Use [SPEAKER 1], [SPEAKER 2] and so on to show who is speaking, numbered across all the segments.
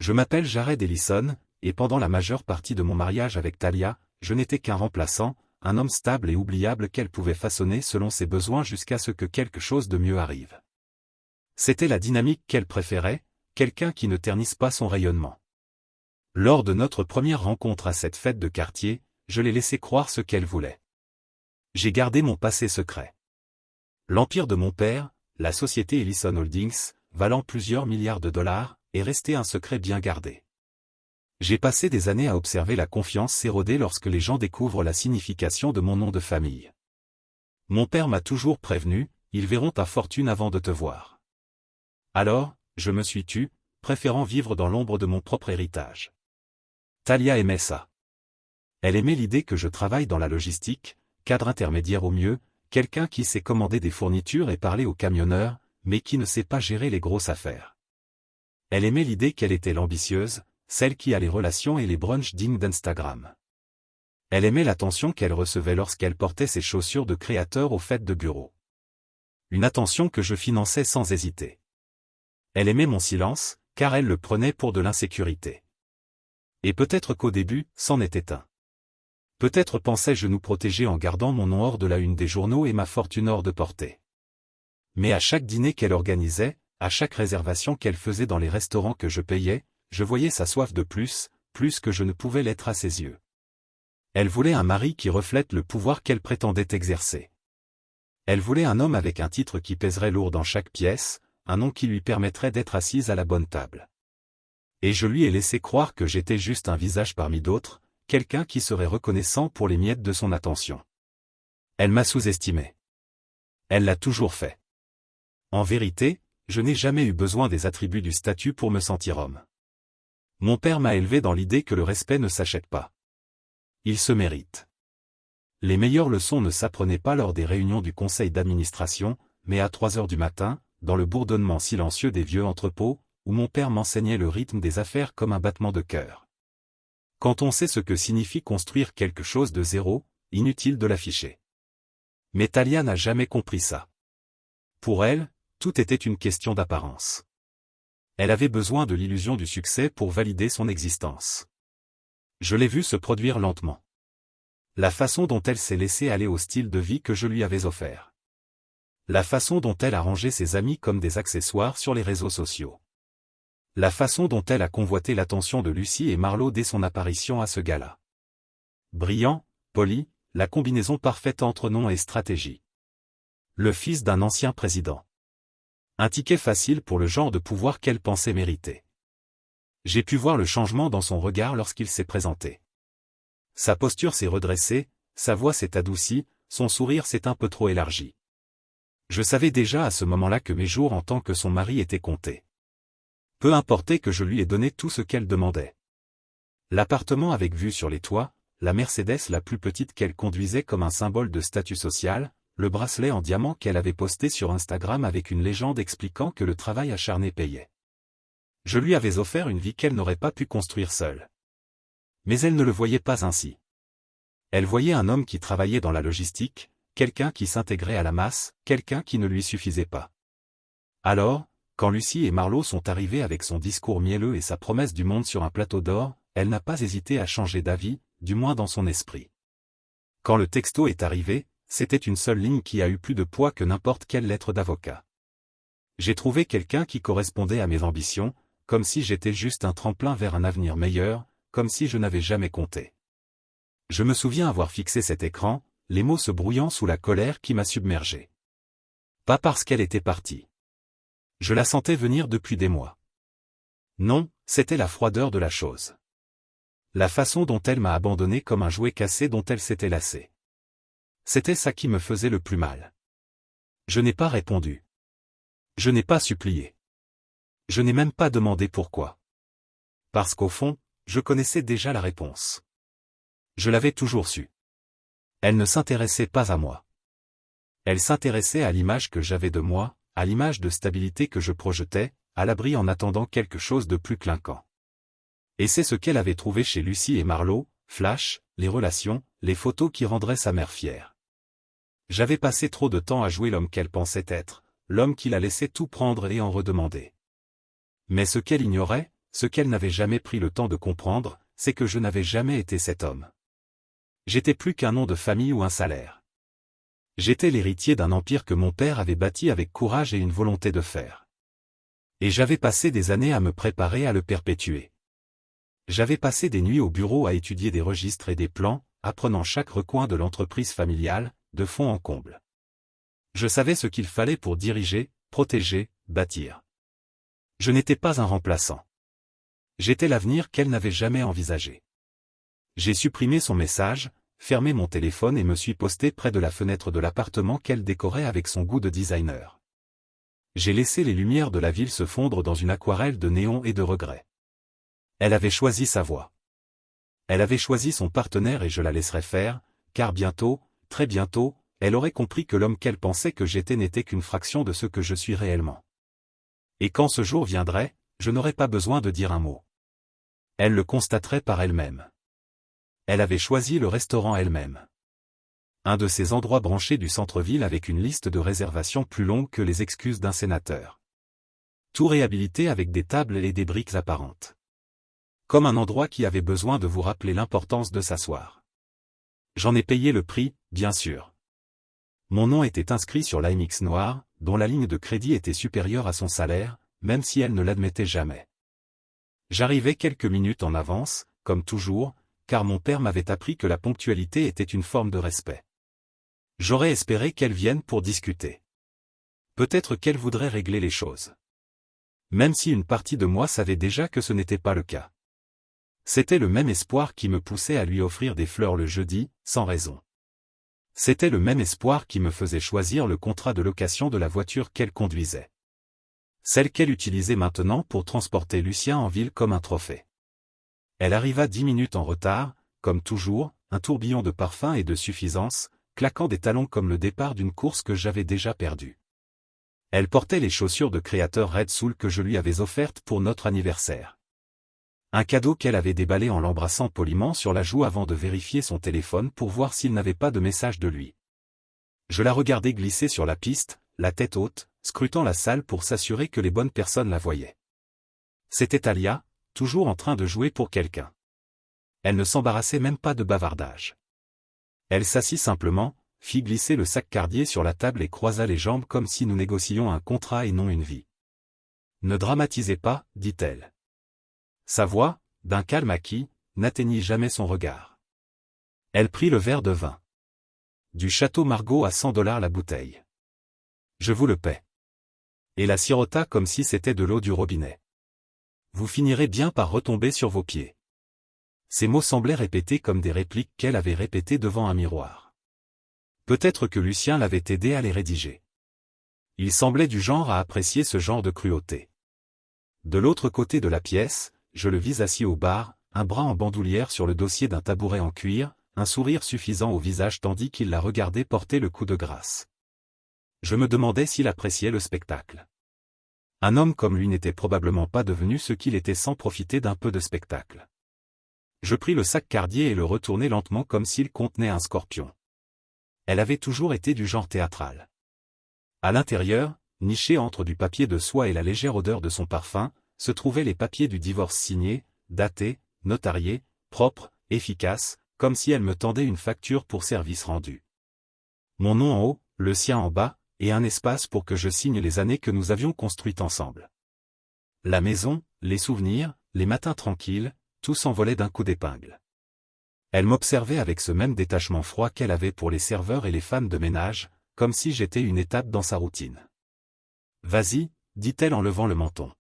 [SPEAKER 1] Je m'appelle Jared Ellison, et pendant la majeure partie de mon mariage avec Talia, je n'étais qu'un remplaçant, un homme stable et oubliable qu'elle pouvait façonner selon ses besoins jusqu'à ce que quelque chose de mieux arrive. C'était la dynamique qu'elle préférait, quelqu'un qui ne ternisse pas son rayonnement. Lors de notre première rencontre à cette fête de quartier, je l'ai laissé croire ce qu'elle voulait. J'ai gardé mon passé secret. L'empire de mon père, la société Ellison Holdings, valant plusieurs milliards de dollars, est resté un secret bien gardé. J'ai passé des années à observer la confiance s'éroder lorsque les gens découvrent la signification de mon nom de famille. Mon père m'a toujours prévenu, ils verront ta fortune avant de te voir. Alors, je me suis tu, préférant vivre dans l'ombre de mon propre héritage. Talia aimait ça. Elle aimait l'idée que je travaille dans la logistique, cadre intermédiaire au mieux, quelqu'un qui sait commander des fournitures et parler aux camionneurs, mais qui ne sait pas gérer les grosses affaires. Elle aimait l'idée qu'elle était l'ambitieuse, celle qui a les relations et les brunchs dignes d'Instagram. Elle aimait l'attention qu'elle recevait lorsqu'elle portait ses chaussures de créateur aux fêtes de bureau. Une attention que je finançais sans hésiter. Elle aimait mon silence, car elle le prenait pour de l'insécurité. Et peut-être qu'au début, c'en était un. Peut-être pensais-je nous protéger en gardant mon nom hors de la une des journaux et ma fortune hors de portée. Mais à chaque dîner qu'elle organisait, à chaque réservation qu'elle faisait dans les restaurants que je payais, je voyais sa soif de plus que je ne pouvais l'être à ses yeux. Elle voulait un mari qui reflète le pouvoir qu'elle prétendait exercer. Elle voulait un homme avec un titre qui pèserait lourd dans chaque pièce, un nom qui lui permettrait d'être assise à la bonne table. Et je lui ai laissé croire que j'étais juste un visage parmi d'autres, quelqu'un qui serait reconnaissant pour les miettes de son attention. Elle m'a sous-estimé. Elle l'a toujours fait. En vérité, je n'ai jamais eu besoin des attributs du statut pour me sentir homme. Mon père m'a élevé dans l'idée que le respect ne s'achète pas. Il se mérite. Les meilleures leçons ne s'apprenaient pas lors des réunions du conseil d'administration, mais à 3 heures du matin, dans le bourdonnement silencieux des vieux entrepôts, où mon père m'enseignait le rythme des affaires comme un battement de cœur. Quand on sait ce que signifie construire quelque chose de zéro, inutile de l'afficher. Mais Talia n'a jamais compris ça. Pour elle, tout était une question d'apparence. Elle avait besoin de l'illusion du succès pour valider son existence. Je l'ai vue se produire lentement. La façon dont elle s'est laissée aller au style de vie que je lui avais offert. La façon dont elle a rangé ses amis comme des accessoires sur les réseaux sociaux. La façon dont elle a convoité l'attention de Lucie et Marlo dès son apparition à ce gala. Brillant, poli, la combinaison parfaite entre nom et stratégie. Le fils d'un ancien président. Un ticket facile pour le genre de pouvoir qu'elle pensait mériter. J'ai pu voir le changement dans son regard lorsqu'il s'est présenté. Sa posture s'est redressée, sa voix s'est adoucie, son sourire s'est un peu trop élargi. Je savais déjà à ce moment-là que mes jours en tant que son mari étaient comptés. Peu importait que je lui ai donné tout ce qu'elle demandait. L'appartement avec vue sur les toits, la Mercedes la plus petite qu'elle conduisait comme un symbole de statut social, le bracelet en diamant qu'elle avait posté sur Instagram avec une légende expliquant que le travail acharné payait. Je lui avais offert une vie qu'elle n'aurait pas pu construire seule. Mais elle ne le voyait pas ainsi. Elle voyait un homme qui travaillait dans la logistique, quelqu'un qui s'intégrait à la masse, quelqu'un qui ne lui suffisait pas. Alors, quand Lucie et Marlo sont arrivés avec son discours mielleux et sa promesse du monde sur un plateau d'or, elle n'a pas hésité à changer d'avis, du moins dans son esprit. Quand le texto est arrivé, c'était une seule ligne qui a eu plus de poids que n'importe quelle lettre d'avocat. J'ai trouvé quelqu'un qui correspondait à mes ambitions, comme si j'étais juste un tremplin vers un avenir meilleur, comme si je n'avais jamais compté. Je me souviens avoir fixé cet écran, les mots se brouillant sous la colère qui m'a submergé. Pas parce qu'elle était partie. Je la sentais venir depuis des mois. Non, c'était la froideur de la chose. La façon dont elle m'a abandonné comme un jouet cassé dont elle s'était lassée. C'était ça qui me faisait le plus mal. Je n'ai pas répondu. Je n'ai pas supplié. Je n'ai même pas demandé pourquoi. Parce qu'au fond, je connaissais déjà la réponse. Je l'avais toujours su. Elle ne s'intéressait pas à moi. Elle s'intéressait à l'image que j'avais de moi, à l'image de stabilité que je projetais, à l'abri en attendant quelque chose de plus clinquant. Et c'est ce qu'elle avait trouvé chez Lucie et Marlo, Flash, les relations, les photos qui rendraient sa mère fière. J'avais passé trop de temps à jouer l'homme qu'elle pensait être, l'homme qui la laissait tout prendre et en redemander. Mais ce qu'elle ignorait, ce qu'elle n'avait jamais pris le temps de comprendre, c'est que je n'avais jamais été cet homme. J'étais plus qu'un nom de famille ou un salaire. J'étais l'héritier d'un empire que mon père avait bâti avec courage et une volonté de faire. Et j'avais passé des années à me préparer à le perpétuer. J'avais passé des nuits au bureau à étudier des registres et des plans, apprenant chaque recoin de l'entreprise familiale, de fond en comble. Je savais ce qu'il fallait pour diriger, protéger, bâtir. Je n'étais pas un remplaçant. J'étais l'avenir qu'elle n'avait jamais envisagé. J'ai supprimé son message, fermé mon téléphone et me suis posté près de la fenêtre de l'appartement qu'elle décorait avec son goût de designer. J'ai laissé les lumières de la ville se fondre dans une aquarelle de néon et de regret. Elle avait choisi sa voie. Elle avait choisi son partenaire et je la laisserai faire, car bientôt, très bientôt, elle aurait compris que l'homme qu'elle pensait que j'étais n'était qu'une fraction de ce que je suis réellement. Et quand ce jour viendrait, je n'aurais pas besoin de dire un mot. Elle le constaterait par elle-même. Elle avait choisi le restaurant elle-même. Un de ces endroits branchés du centre-ville avec une liste de réservations plus longue que les excuses d'un sénateur. Tout réhabilité avec des tables et des briques apparentes. Comme un endroit qui avait besoin de vous rappeler l'importance de s'asseoir. J'en ai payé le prix, bien sûr. Mon nom était inscrit sur l'AMX noir, dont la ligne de crédit était supérieure à son salaire, même si elle ne l'admettait jamais. J'arrivais quelques minutes en avance, comme toujours, car mon père m'avait appris que la ponctualité était une forme de respect. J'aurais espéré qu'elle vienne pour discuter. Peut-être qu'elle voudrait régler les choses. Même si une partie de moi savait déjà que ce n'était pas le cas. C'était le même espoir qui me poussait à lui offrir des fleurs le jeudi, sans raison. C'était le même espoir qui me faisait choisir le contrat de location de la voiture qu'elle conduisait. Celle qu'elle utilisait maintenant pour transporter Lucien en ville comme un trophée. Elle arriva 10 minutes en retard, comme toujours, un tourbillon de parfum et de suffisance, claquant des talons comme le départ d'une course que j'avais déjà perdue. Elle portait les chaussures de créateur Red Soul que je lui avais offertes pour notre anniversaire. Un cadeau qu'elle avait déballé en l'embrassant poliment sur la joue avant de vérifier son téléphone pour voir s'il n'avait pas de message de lui. Je la regardais glisser sur la piste, la tête haute, scrutant la salle pour s'assurer que les bonnes personnes la voyaient. C'était Talia, toujours en train de jouer pour quelqu'un. Elle ne s'embarrassait même pas de bavardage. Elle s'assit simplement, fit glisser le sac Cartier sur la table et croisa les jambes comme si nous négocions un contrat et non une vie. « Ne dramatisez pas, dit-elle. » Sa voix, d'un calme acquis, n'atteignit jamais son regard. Elle prit le verre de vin. Du Château Margaux à $100 la bouteille. Je vous le paie. Et la sirota comme si c'était de l'eau du robinet. Vous finirez bien par retomber sur vos pieds. Ces mots semblaient répétés comme des répliques qu'elle avait répétées devant un miroir. Peut-être que Lucien l'avait aidé à les rédiger. Il semblait du genre à apprécier ce genre de cruauté. De l'autre côté de la pièce, je le vis assis au bar, un bras en bandoulière sur le dossier d'un tabouret en cuir, un sourire suffisant au visage tandis qu'il la regardait porter le coup de grâce. Je me demandais s'il appréciait le spectacle. Un homme comme lui n'était probablement pas devenu ce qu'il était sans profiter d'un peu de spectacle. Je pris le sac Cartier et le retournai lentement comme s'il contenait un scorpion. Elle avait toujours été du genre théâtral. À l'intérieur, niché entre du papier de soie et la légère odeur de son parfum, se trouvaient les papiers du divorce signés, datés, notariés, propres, efficaces, comme si elle me tendait une facture pour service rendu. Mon nom en haut, le sien en bas, et un espace pour que je signe les années que nous avions construites ensemble. La maison, les souvenirs, les matins tranquilles, tout s'envolait d'un coup d'épingle. Elle m'observait avec ce même détachement froid qu'elle avait pour les serveurs et les femmes de ménage, comme si j'étais une étape dans sa routine. « Vas-y, » dit-elle en levant le menton.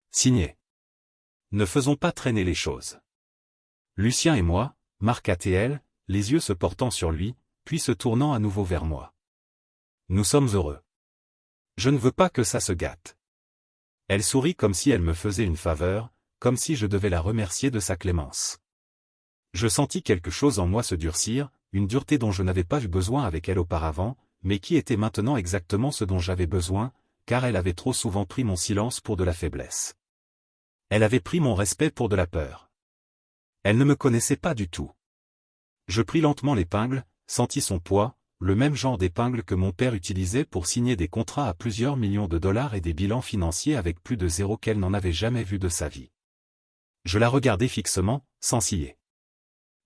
[SPEAKER 1] « Signez. Ne faisons pas traîner les choses. » Lucien et moi, marqua-t-elle, les yeux se portant sur lui, puis se tournant à nouveau vers moi. Nous sommes heureux. Je ne veux pas que ça se gâte. Elle sourit comme si elle me faisait une faveur, comme si je devais la remercier de sa clémence. Je sentis quelque chose en moi se durcir, une dureté dont je n'avais pas eu besoin avec elle auparavant, mais qui était maintenant exactement ce dont j'avais besoin, car elle avait trop souvent pris mon silence pour de la faiblesse. Elle avait pris mon respect pour de la peur. Elle ne me connaissait pas du tout. Je pris lentement l'épingle, sentis son poids, le même genre d'épingle que mon père utilisait pour signer des contrats à plusieurs millions de dollars et des bilans financiers avec plus de zéro qu'elle n'en avait jamais vu de sa vie. Je la regardai fixement, sans ciller.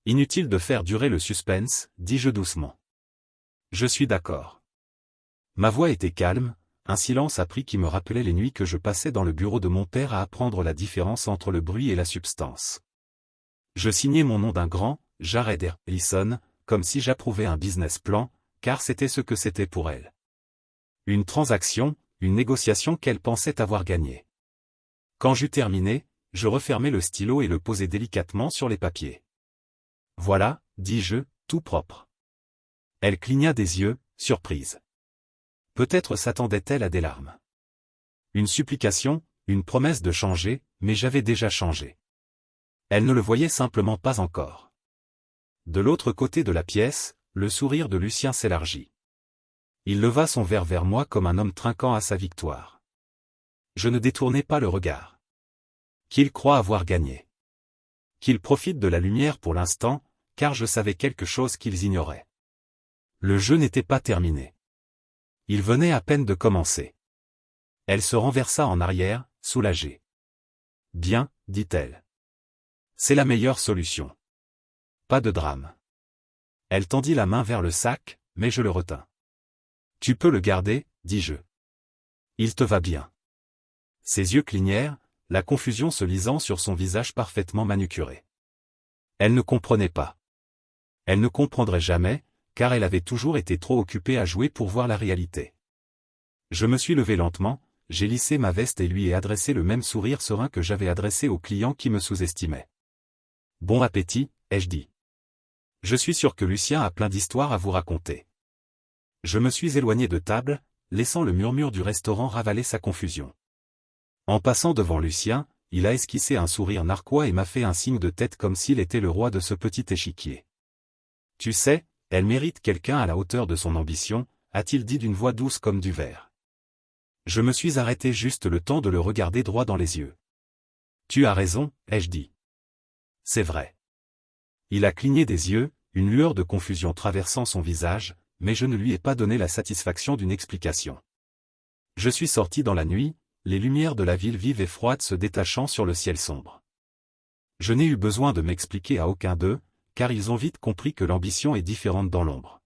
[SPEAKER 1] Inutile de faire durer le suspense, dis-je doucement. Je suis d'accord. Ma voix était calme, un silence appris qui me rappelait les nuits que je passais dans le bureau de mon père à apprendre la différence entre le bruit et la substance. Je signai mon nom d'un grand, Jared R. Ellison, comme si j'approuvais un business plan, car c'était ce que c'était pour elle. Une transaction, une négociation qu'elle pensait avoir gagnée. Quand j'eus terminé, je refermai le stylo et le posai délicatement sur les papiers. Voilà, dis-je, tout propre. Elle cligna des yeux, surprise. Peut-être s'attendait-elle à des larmes. Une supplication, une promesse de changer, mais j'avais déjà changé. Elle ne le voyait simplement pas encore. De l'autre côté de la pièce, le sourire de Lucien s'élargit. Il leva son verre vers moi comme un homme trinquant à sa victoire. Je ne détournai pas le regard. Qu'il croit avoir gagné. Qu'il profite de la lumière pour l'instant, car je savais quelque chose qu'ils ignoraient. Le jeu n'était pas terminé. Il venait à peine de commencer. Elle se renversa en arrière, soulagée. Bien, dit-elle. C'est la meilleure solution. Pas de drame. Elle tendit la main vers le sac, mais je le retins. Tu peux le garder, dis-je. Il te va bien. Ses yeux clignèrent, la confusion se lisant sur son visage parfaitement manucuré. Elle ne comprenait pas. Elle ne comprendrait jamais, car elle avait toujours été trop occupée à jouer pour voir la réalité. Je me suis levé lentement, j'ai lissé ma veste et lui ai adressé le même sourire serein que j'avais adressé aux clients qui me sous-estimaient. Bon appétit, ai-je dit. Je suis sûr que Lucien a plein d'histoires à vous raconter. Je me suis éloigné de table, laissant le murmure du restaurant ravaler sa confusion. En passant devant Lucien, il a esquissé un sourire narquois et m'a fait un signe de tête comme s'il était le roi de ce petit échiquier. Tu sais, elle mérite quelqu'un à la hauteur de son ambition, a-t-il dit d'une voix douce comme du verre. Je me suis arrêté juste le temps de le regarder droit dans les yeux. Tu as raison, ai-je dit. C'est vrai. Il a cligné des yeux, une lueur de confusion traversant son visage, mais je ne lui ai pas donné la satisfaction d'une explication. Je suis sorti dans la nuit, les lumières de la ville vive et froide se détachant sur le ciel sombre. Je n'ai eu besoin de m'expliquer à aucun d'eux, car ils ont vite compris que l'ambition est différente dans l'ombre.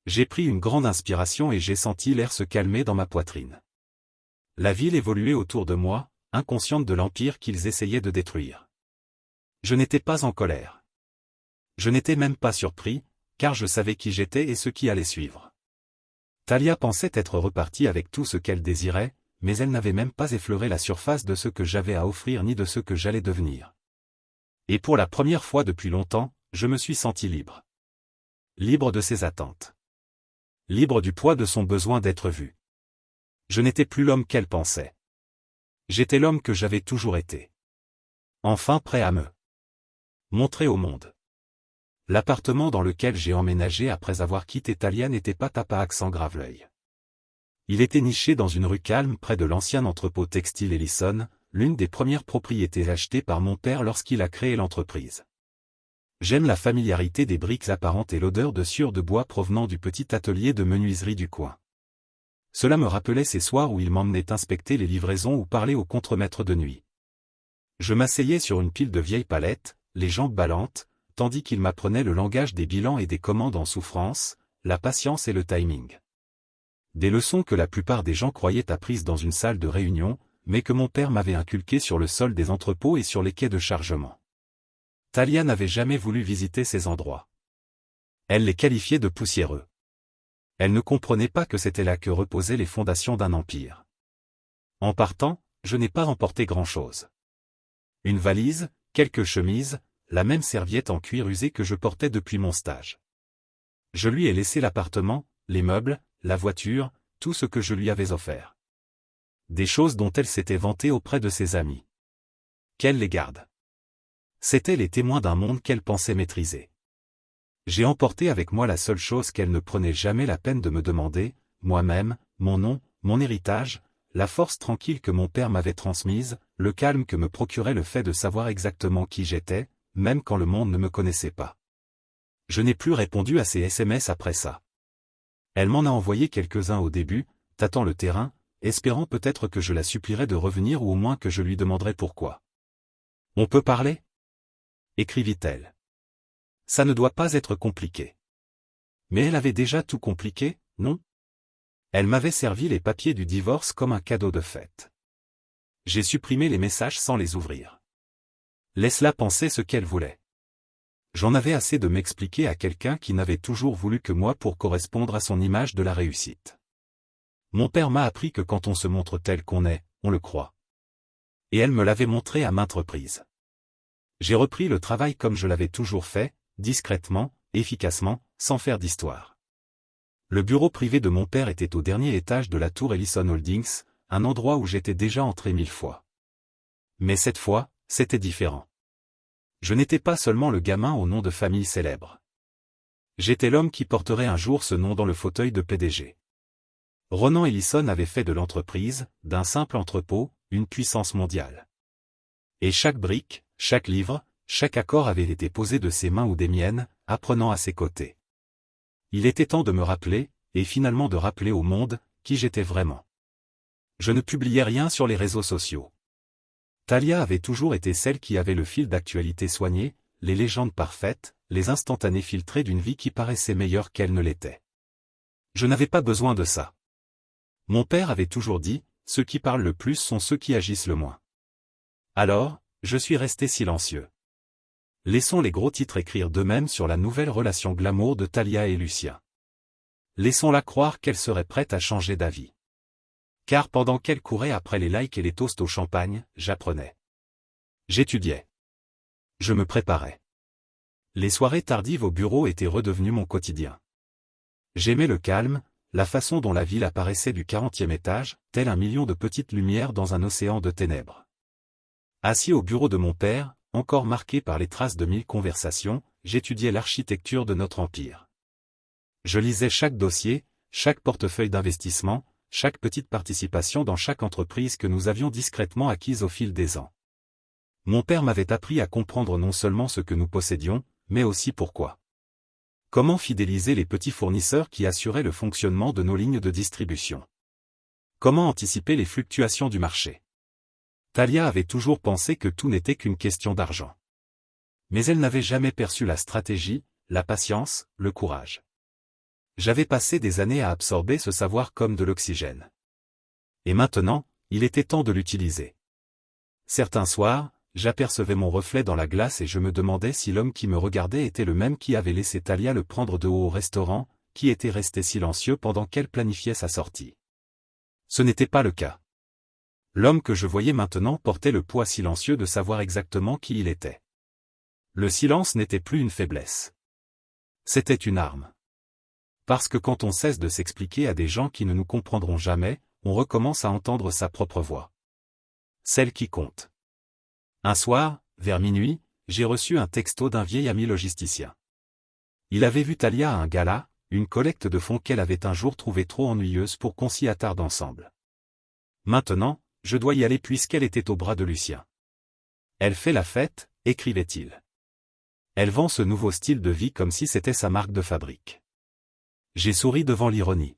[SPEAKER 1] J'ai pris une grande inspiration et j'ai senti l'air se calmer dans ma poitrine. La ville évoluait autour de moi, inconsciente de l'empire qu'ils essayaient de détruire. Je n'étais pas en colère. Je n'étais même pas surpris, car je savais qui j'étais et ce qui allait suivre. Talia pensait être repartie avec tout ce qu'elle désirait, mais elle n'avait même pas effleuré la surface de ce que j'avais à offrir ni de ce que j'allais devenir. Et pour la première fois depuis longtemps, je me suis senti libre. Libre de ses attentes. Libre du poids de son besoin d'être vu. Je n'étais plus l'homme qu'elle pensait. J'étais l'homme que j'avais toujours été. Enfin prêt à me montrer au monde. L'appartement dans lequel j'ai emménagé après avoir quitté Talia n'était pas tapé à accent Graveleuil. Il était niché dans une rue calme près de l'ancien entrepôt textile Ellison, l'une des premières propriétés achetées par mon père lorsqu'il a créé l'entreprise. J'aime la familiarité des briques apparentes et l'odeur de sueur de bois provenant du petit atelier de menuiserie du coin. Cela me rappelait ces soirs où il m'emmenait inspecter les livraisons ou parler au contremaître de nuit. Je m'asseyais sur une pile de vieilles palettes, les jambes ballantes, tandis qu'il m'apprenait le langage des bilans et des commandes en souffrance, la patience et le timing. Des leçons que la plupart des gens croyaient apprises dans une salle de réunion, mais que mon père m'avait inculquées sur le sol des entrepôts et sur les quais de chargement. Talia n'avait jamais voulu visiter ces endroits. Elle les qualifiait de poussiéreux. Elle ne comprenait pas que c'était là que reposaient les fondations d'un empire. En partant, je n'ai pas emporté grand-chose. Une valise, quelques chemises, la même serviette en cuir usé que je portais depuis mon stage. Je lui ai laissé l'appartement, les meubles, la voiture, tout ce que je lui avais offert. Des choses dont elle s'était vantée auprès de ses amis. Qu'elle les garde. C'étaient les témoins d'un monde qu'elle pensait maîtriser. J'ai emporté avec moi la seule chose qu'elle ne prenait jamais la peine de me demander, moi-même, mon nom, mon héritage, la force tranquille que mon père m'avait transmise, le calme que me procurait le fait de savoir exactement qui j'étais, même quand le monde ne me connaissait pas. Je n'ai plus répondu à ses SMS après ça. Elle m'en a envoyé quelques-uns au début, tâtant le terrain, espérant peut-être que je la supplierais de revenir ou au moins que je lui demanderais pourquoi. On peut parler? Écrivit-elle. Ça ne doit pas être compliqué. Mais elle avait déjà tout compliqué, non? Elle m'avait servi les papiers du divorce comme un cadeau de fête. J'ai supprimé les messages sans les ouvrir. Laisse-la penser ce qu'elle voulait. J'en avais assez de m'expliquer à quelqu'un qui n'avait toujours voulu que moi pour correspondre à son image de la réussite. Mon père m'a appris que quand on se montre tel qu'on est, on le croit. Et elle me l'avait montré à maintes reprises. J'ai repris le travail comme je l'avais toujours fait, discrètement, efficacement, sans faire d'histoire. Le bureau privé de mon père était au dernier étage de la tour Ellison Holdings, un endroit où j'étais déjà entré 1000 fois. Mais cette fois, c'était différent. Je n'étais pas seulement le gamin au nom de famille célèbre. J'étais l'homme qui porterait un jour ce nom dans le fauteuil de PDG. Ronan Ellison avait fait de l'entreprise, d'un simple entrepôt, une puissance mondiale. Et chaque brique, chaque livre, chaque accord avait été posé de ses mains ou des miennes, apprenant à ses côtés. Il était temps de me rappeler, et finalement de rappeler au monde, qui j'étais vraiment. Je ne publiais rien sur les réseaux sociaux. Talia avait toujours été celle qui avait le fil d'actualité soigné, les légendes parfaites, les instantanés filtrés d'une vie qui paraissait meilleure qu'elle ne l'était. Je n'avais pas besoin de ça. Mon père avait toujours dit, ceux qui parlent le plus sont ceux qui agissent le moins. Alors, je suis resté silencieux. Laissons les gros titres écrire d'eux-mêmes sur la nouvelle relation glamour de Talia et Lucien. Laissons-la croire qu'elle serait prête à changer d'avis. Car pendant qu'elle courait après les likes et les toasts au champagne, j'apprenais. J'étudiais. Je me préparais. Les soirées tardives au bureau étaient redevenues mon quotidien. J'aimais le calme, la façon dont la ville apparaissait du 40e étage, tel un million de petites lumières dans un océan de ténèbres. Assis au bureau de mon père, encore marqué par les traces de 1000 conversations, j'étudiais l'architecture de notre empire. Je lisais chaque dossier, chaque portefeuille d'investissement, chaque petite participation dans chaque entreprise que nous avions discrètement acquise au fil des ans. Mon père m'avait appris à comprendre non seulement ce que nous possédions, mais aussi pourquoi. Comment fidéliser les petits fournisseurs qui assuraient le fonctionnement de nos lignes de distribution? Comment anticiper les fluctuations du marché? Talia avait toujours pensé que tout n'était qu'une question d'argent. Mais elle n'avait jamais perçu la stratégie, la patience, le courage. J'avais passé des années à absorber ce savoir comme de l'oxygène. Et maintenant, il était temps de l'utiliser. Certains soirs, j'apercevais mon reflet dans la glace et je me demandais si l'homme qui me regardait était le même qui avait laissé Talia le prendre de haut au restaurant, qui était resté silencieux pendant qu'elle planifiait sa sortie. Ce n'était pas le cas. L'homme que je voyais maintenant portait le poids silencieux de savoir exactement qui il était. Le silence n'était plus une faiblesse. C'était une arme. Parce que quand on cesse de s'expliquer à des gens qui ne nous comprendront jamais, on recommence à entendre sa propre voix. Celle qui compte. Un soir, vers minuit, j'ai reçu un texto d'un vieil ami logisticien. Il avait vu Talia à un gala, une collecte de fonds qu'elle avait un jour trouvée trop ennuyeuse pour qu'on s'y attarde ensemble. Maintenant, je dois y aller puisqu'elle était au bras de Lucien. Elle fait la fête, écrivait-il. Elle vend ce nouveau style de vie comme si c'était sa marque de fabrique. J'ai souri devant l'ironie.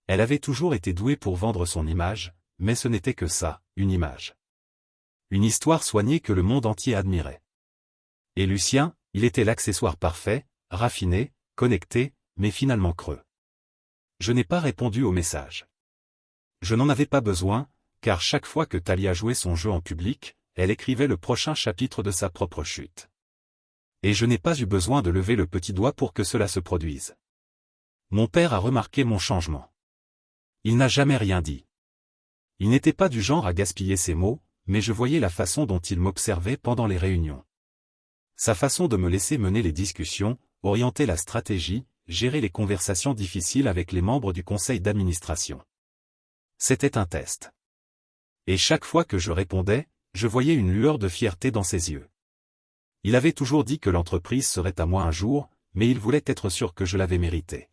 [SPEAKER 1] Elle avait toujours été douée pour vendre son image, mais ce n'était que ça, une image. Une histoire soignée que le monde entier admirait. Et Lucien, il était l'accessoire parfait, raffiné, connecté, mais finalement creux. Je n'ai pas répondu au message. Je n'en avais pas besoin, car chaque fois que Talia jouait son jeu en public, elle écrivait le prochain chapitre de sa propre chute. Et je n'ai pas eu besoin de lever le petit doigt pour que cela se produise. Mon père a remarqué mon changement. Il n'a jamais rien dit. Il n'était pas du genre à gaspiller ses mots, mais je voyais la façon dont il m'observait pendant les réunions. Sa façon de me laisser mener les discussions, orienter la stratégie, gérer les conversations difficiles avec les membres du conseil d'administration. C'était un test. Et chaque fois que je répondais, je voyais une lueur de fierté dans ses yeux. Il avait toujours dit que l'entreprise serait à moi un jour, mais il voulait être sûr que je l'avais mérité.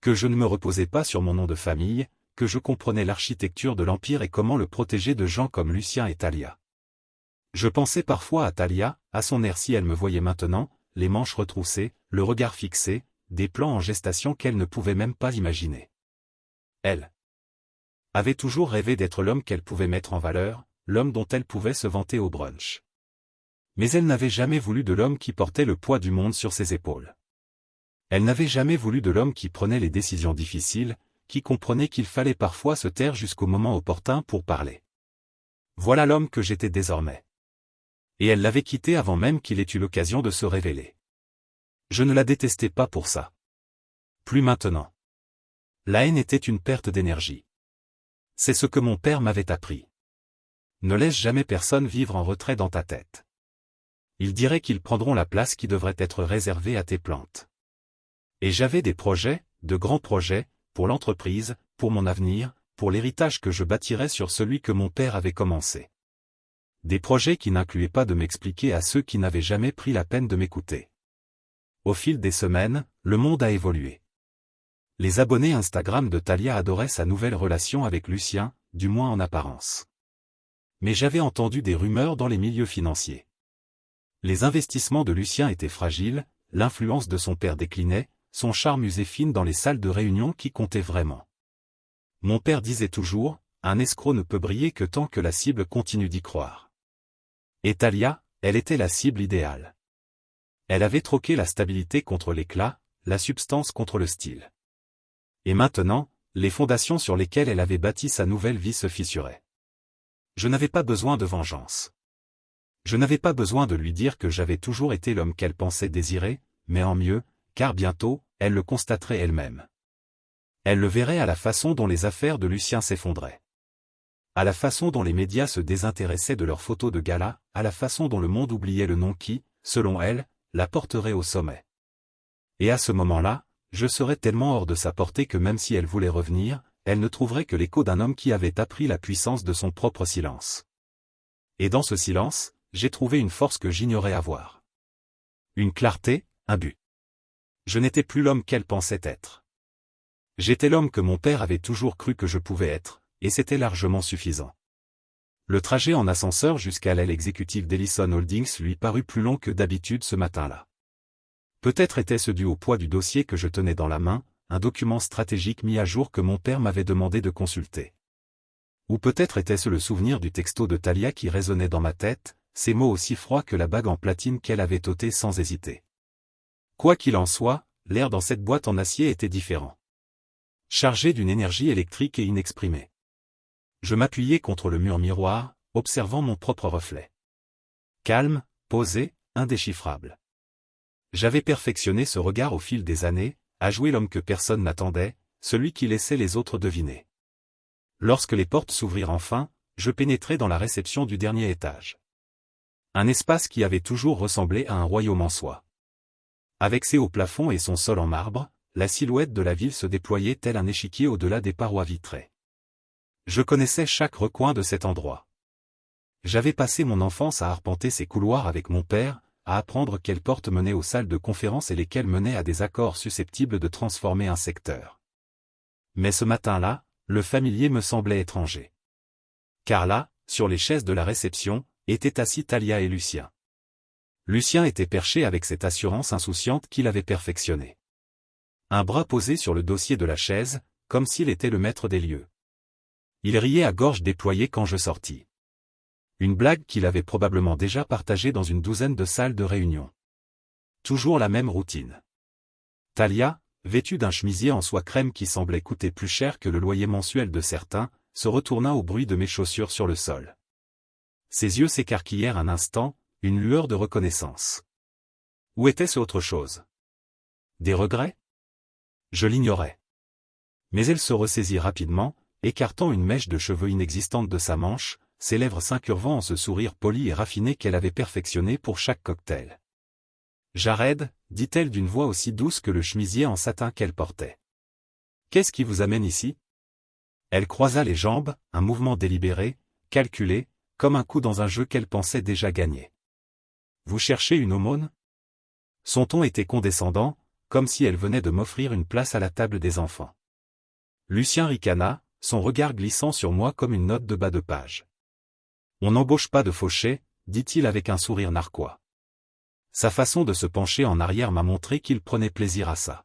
[SPEAKER 1] Que je ne me reposais pas sur mon nom de famille, que je comprenais l'architecture de l'Empire et comment le protéger de gens comme Lucien et Talia. Je pensais parfois à Talia, à son air si elle me voyait maintenant, les manches retroussées, le regard fixé, des plans en gestation qu'elle ne pouvait même pas imaginer. Elle avait toujours rêvé d'être l'homme qu'elle pouvait mettre en valeur, l'homme dont elle pouvait se vanter au brunch. Mais elle n'avait jamais voulu de l'homme qui portait le poids du monde sur ses épaules. Elle n'avait jamais voulu de l'homme qui prenait les décisions difficiles, qui comprenait qu'il fallait parfois se taire jusqu'au moment opportun pour parler. Voilà l'homme que j'étais désormais. Et elle l'avait quitté avant même qu'il ait eu l'occasion de se révéler. Je ne la détestais pas pour ça. Plus maintenant. La haine était une perte d'énergie. C'est ce que mon père m'avait appris. Ne laisse jamais personne vivre en retrait dans ta tête. Ils diraient qu'ils prendront la place qui devrait être réservée à tes plantes. Et j'avais des projets, de grands projets, pour l'entreprise, pour mon avenir, pour l'héritage que je bâtirais sur celui que mon père avait commencé. Des projets qui n'incluaient pas de m'expliquer à ceux qui n'avaient jamais pris la peine de m'écouter. Au fil des semaines, le monde a évolué. Les abonnés Instagram de Thalia adoraient sa nouvelle relation avec Lucien, du moins en apparence. Mais j'avais entendu des rumeurs dans les milieux financiers. Les investissements de Lucien étaient fragiles, l'influence de son père déclinait, son charme usait fine dans les salles de réunion qui comptaient vraiment. Mon père disait toujours, un escroc ne peut briller que tant que la cible continue d'y croire. Et Thalia, elle était la cible idéale. Elle avait troqué la stabilité contre l'éclat, la substance contre le style. Et maintenant, les fondations sur lesquelles elle avait bâti sa nouvelle vie se fissuraient. Je n'avais pas besoin de vengeance. Je n'avais pas besoin de lui dire que j'avais toujours été l'homme qu'elle pensait désirer, mais en mieux, car bientôt, elle le constaterait elle-même. Elle le verrait à la façon dont les affaires de Lucien s'effondraient. À la façon dont les médias se désintéressaient de leurs photos de gala, à la façon dont le monde oubliait le nom qui, selon elle, la porterait au sommet. Et à ce moment-là, je serais tellement hors de sa portée que même si elle voulait revenir, elle ne trouverait que l'écho d'un homme qui avait appris la puissance de son propre silence. Et dans ce silence, j'ai trouvé une force que j'ignorais avoir. Une clarté, un but. Je n'étais plus l'homme qu'elle pensait être. J'étais l'homme que mon père avait toujours cru que je pouvais être, et c'était largement suffisant. Le trajet en ascenseur jusqu'à l'aile exécutive d'Ellison Holdings lui parut plus long que d'habitude ce matin-là. Peut-être était-ce dû au poids du dossier que je tenais dans la main, un document stratégique mis à jour que mon père m'avait demandé de consulter. Ou peut-être était-ce le souvenir du texto de Thalia qui résonnait dans ma tête, ces mots aussi froids que la bague en platine qu'elle avait ôtée sans hésiter. Quoi qu'il en soit, l'air dans cette boîte en acier était différent. Chargé d'une énergie électrique et inexprimée. Je m'appuyais contre le mur miroir, observant mon propre reflet. Calme, posé, indéchiffrable. J'avais perfectionné ce regard au fil des années, à jouer l'homme que personne n'attendait, celui qui laissait les autres deviner. Lorsque les portes s'ouvrirent enfin, je pénétrai dans la réception du dernier étage. Un espace qui avait toujours ressemblé à un royaume en soi. Avec ses hauts plafonds et son sol en marbre, la silhouette de la ville se déployait tel un échiquier au-delà des parois vitrées. Je connaissais chaque recoin de cet endroit. J'avais passé mon enfance à arpenter ces couloirs avec mon père, à apprendre quelles portes menaient aux salles de conférence et lesquelles menaient à des accords susceptibles de transformer un secteur. Mais ce matin-là, le familier me semblait étranger. Car là, sur les chaises de la réception, étaient assis Thalia et Lucien. Lucien était perché avec cette assurance insouciante qu'il avait perfectionnée. Un bras posé sur le dossier de la chaise, comme s'il était le maître des lieux. Il riait à gorge déployée quand je sortis. Une blague qu'il avait probablement déjà partagée dans une douzaine de salles de réunion. Toujours la même routine. Thalia, vêtue d'un chemisier en soie crème qui semblait coûter plus cher que le loyer mensuel de certains, se retourna au bruit de mes chaussures sur le sol. Ses yeux s'écarquillèrent un instant, une lueur de reconnaissance. Ou était-ce autre chose? Des regrets? Je l'ignorais. Mais elle se ressaisit rapidement, écartant une mèche de cheveux inexistante de sa manche, ses lèvres s'incurvant en ce sourire poli et raffiné qu'elle avait perfectionné pour chaque cocktail. Jared, dit-elle d'une voix aussi douce que le chemisier en satin qu'elle portait. Qu'est-ce qui vous amène ici? Elle croisa les jambes, un mouvement délibéré, calculé, comme un coup dans un jeu qu'elle pensait déjà gagner. Vous cherchez une aumône? Son ton était condescendant, comme si elle venait de m'offrir une place à la table des enfants. Lucien ricana, son regard glissant sur moi comme une note de bas de page. On n'embauche pas de fauchés, dit-il avec un sourire narquois. Sa façon de se pencher en arrière m'a montré qu'il prenait plaisir à ça.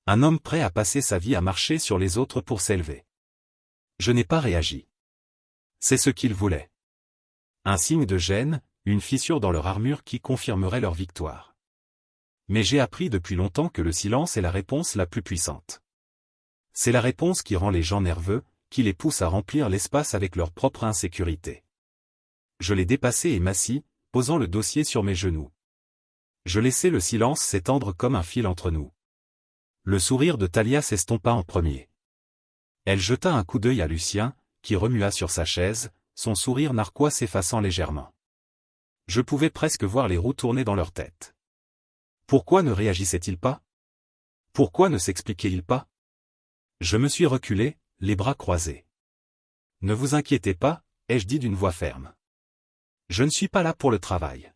[SPEAKER 1] Un homme prêt à passer sa vie à marcher sur les autres pour s'élever. Je n'ai pas réagi. C'est ce qu'il voulait. Un signe de gêne, une fissure dans leur armure qui confirmerait leur victoire. Mais j'ai appris depuis longtemps que le silence est la réponse la plus puissante. C'est la réponse qui rend les gens nerveux, qui les pousse à remplir l'espace avec leur propre insécurité. Je l'ai dépassé et m'assis, posant le dossier sur mes genoux. Je laissai le silence s'étendre comme un fil entre nous. Le sourire de Thalia s'estompa en premier. Elle jeta un coup d'œil à Lucien, qui remua sur sa chaise, son sourire narquois s'effaçant légèrement. Je pouvais presque voir les roues tourner dans leur tête. Pourquoi ne réagissait-il pas? Pourquoi ne s'expliquait-il pas? Je me suis reculé, les bras croisés. Ne vous inquiétez pas, ai-je dit d'une voix ferme. Je ne suis pas là pour le travail.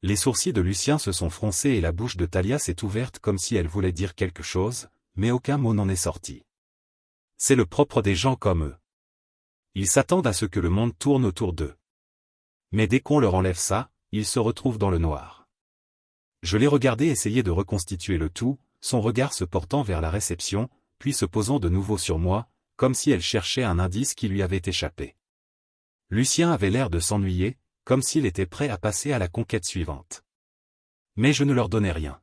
[SPEAKER 1] Les sourcils de Lucien se sont froncés et la bouche de Thalia s'est ouverte comme si elle voulait dire quelque chose, mais aucun mot n'en est sorti. C'est le propre des gens comme eux. Ils s'attendent à ce que le monde tourne autour d'eux. Mais dès qu'on leur enlève ça, ils se retrouvent dans le noir. Je l'ai regardé essayer de reconstituer le tout, son regard se portant vers la réception, puis se posant de nouveau sur moi, comme si elle cherchait un indice qui lui avait échappé. Lucien avait l'air de s'ennuyer, comme s'il était prêt à passer à la conquête suivante. Mais je ne leur donnais rien.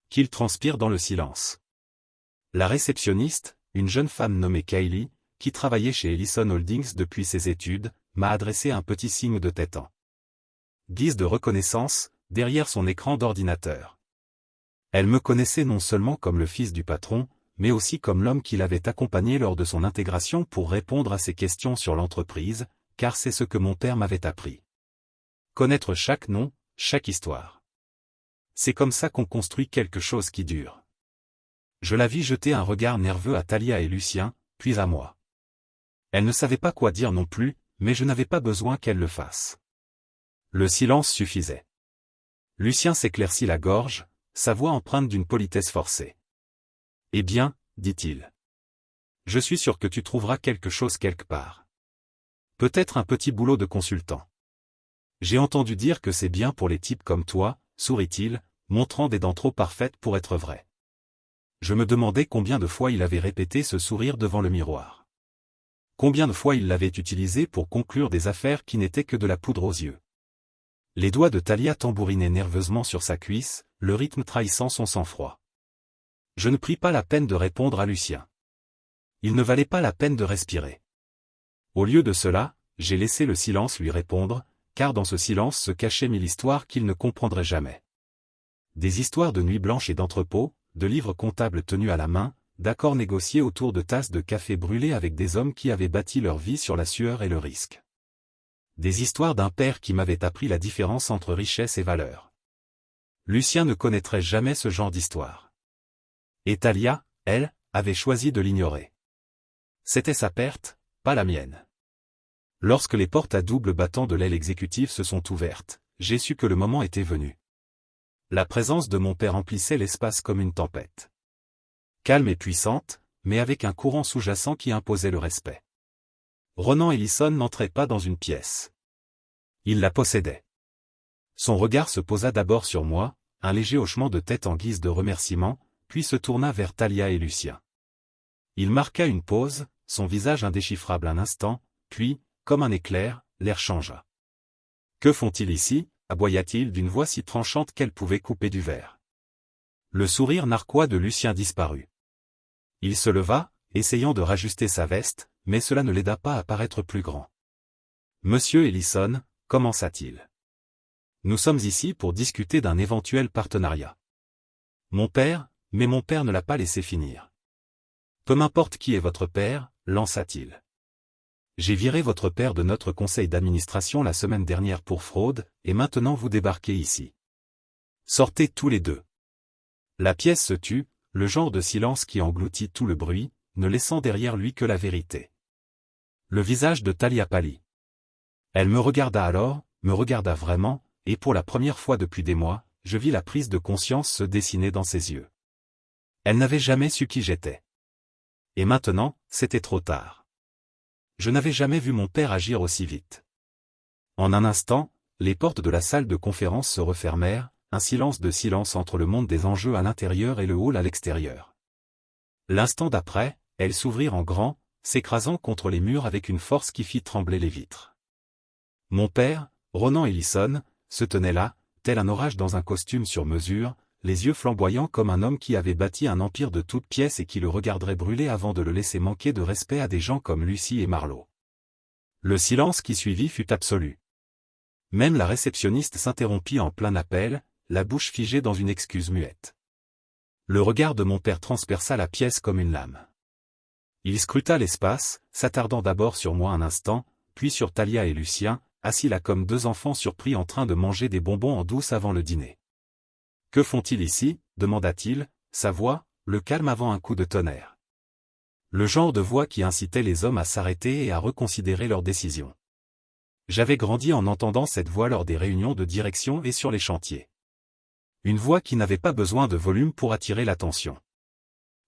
[SPEAKER 1] Qu'ils transpirent dans le silence. La réceptionniste, une jeune femme nommée Kylie, qui travaillait chez Ellison Holdings depuis ses études, m'a adressé un petit signe de tête en guise de reconnaissance, derrière son écran d'ordinateur. Elle me connaissait non seulement comme le fils du patron, mais aussi comme l'homme qui l'avait accompagné lors de son intégration pour répondre à ses questions sur l'entreprise, car c'est ce que mon père m'avait appris. Connaître chaque nom, chaque histoire. C'est comme ça qu'on construit quelque chose qui dure. Je la vis jeter un regard nerveux à Thalia et Lucien, puis à moi. Elle ne savait pas quoi dire non plus, mais je n'avais pas besoin qu'elle le fasse. Le silence suffisait. Lucien s'éclaircit la gorge, sa voix empreinte d'une politesse forcée. « Eh bien, dit-il. Je suis sûr que tu trouveras quelque chose quelque part. Peut-être un petit boulot de consultant. J'ai entendu dire que c'est bien pour les types comme toi, sourit-il, montrant des dents trop parfaites pour être vraies. » Je me demandais combien de fois il avait répété ce sourire devant le miroir. Combien de fois il l'avait utilisé pour conclure des affaires qui n'étaient que de la poudre aux yeux. Les doigts de Thalia tambourinaient nerveusement sur sa cuisse, le rythme trahissant son sang-froid. Je ne pris pas la peine de répondre à Lucien. Il ne valait pas la peine de respirer. Au lieu de cela, j'ai laissé le silence lui répondre, car dans ce silence se cachait mille histoires qu'il ne comprendrait jamais. Des histoires de nuits blanches et d'entrepôts, de livres comptables tenus à la main, d'accords négociés autour de tasses de café brûlées avec des hommes qui avaient bâti leur vie sur la sueur et le risque. Des histoires d'un père qui m'avait appris la différence entre richesse et valeur. Lucien ne connaîtrait jamais ce genre d'histoire. Et Thalia, elle, avait choisi de l'ignorer. C'était sa perte, pas la mienne. Lorsque les portes à double battant de l'aile exécutive se sont ouvertes, j'ai su que le moment était venu. La présence de mon père emplissait l'espace comme une tempête. Calme et puissante, mais avec un courant sous-jacent qui imposait le respect. Ronan Ellison n'entrait pas dans une pièce. Il la possédait. Son regard se posa d'abord sur moi, un léger hochement de tête en guise de remerciement, puis se tourna vers Thalia et Lucien. Il marqua une pause, son visage indéchiffrable un instant, puis, comme un éclair, l'air changea. « Que font-ils ici ?» aboya-t-il d'une voix si tranchante qu'elle pouvait couper du verre. Le sourire narquois de Lucien disparut. Il se leva, essayant de rajuster sa veste, mais cela ne l'aida pas à paraître plus grand. « Monsieur Ellison, commença-t-il. Nous sommes ici pour discuter d'un éventuel partenariat. » Mon père, mais mon père ne l'a pas laissé finir. « Peu m'importe qui est votre père, lança-t-il. J'ai viré votre père de notre conseil d'administration la semaine dernière pour fraude, et maintenant vous débarquez ici. Sortez tous les deux. » La pièce se tut, le genre de silence qui engloutit tout le bruit, ne laissant derrière lui que la vérité. Le visage de Thalia pâlit. Elle me regarda alors, me regarda vraiment, et pour la première fois depuis des mois, je vis la prise de conscience se dessiner dans ses yeux. Elle n'avait jamais su qui j'étais. Et maintenant, c'était trop tard. Je n'avais jamais vu mon père agir aussi vite. En un instant, les portes de la salle de conférence se refermèrent, un silence de silence entre le monde des enjeux à l'intérieur et le hall à l'extérieur. L'instant d'après, elles s'ouvrirent en grand, s'écrasant contre les murs avec une force qui fit trembler les vitres. Mon père, Ronan Ellison, se tenait là, tel un orage dans un costume sur mesure, les yeux flamboyants comme un homme qui avait bâti un empire de toutes pièces et qui le regarderait brûler avant de le laisser manquer de respect à des gens comme Lucie et Marlowe. Le silence qui suivit fut absolu. Même la réceptionniste s'interrompit en plein appel, la bouche figée dans une excuse muette. Le regard de mon père transperça la pièce comme une lame. Il scruta l'espace, s'attardant d'abord sur moi un instant, puis sur Thalia et Lucien, assis là comme deux enfants surpris en train de manger des bonbons en douce avant le dîner. « Que font-ils ici » demanda-t-il, sa voix, le calme avant un coup de tonnerre. Le genre de voix qui incitait les hommes à s'arrêter et à reconsidérer leurs décisions. J'avais grandi en entendant cette voix lors des réunions de direction et sur les chantiers. Une voix qui n'avait pas besoin de volume pour attirer l'attention.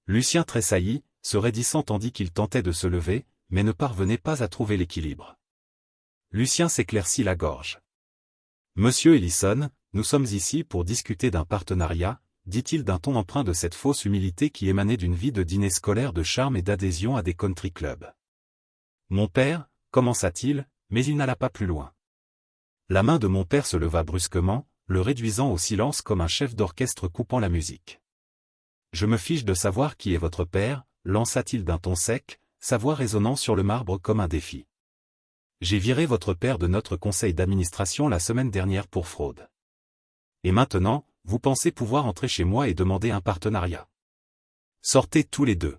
[SPEAKER 1] Lucien tressaillit, se raidissant tandis qu'il tentait de se lever, mais ne parvenait pas à trouver l'équilibre. Lucien s'éclaircit la gorge. « Monsieur Ellison, nous sommes ici pour discuter d'un partenariat, » dit-il d'un ton empreint de cette fausse humilité qui émanait d'une vie de dîner scolaire de charme et d'adhésion à des country clubs. Mon père, commença-t-il, mais il n'alla pas plus loin. La main de mon père se leva brusquement, le réduisant au silence comme un chef d'orchestre coupant la musique. « Je me fiche de savoir qui est votre père, » lança-t-il d'un ton sec, sa voix résonnant sur le marbre comme un défi. « J'ai viré votre père de notre conseil d'administration la semaine dernière pour fraude. Et maintenant, vous pensez pouvoir entrer chez moi et demander un partenariat. Sortez tous les deux. »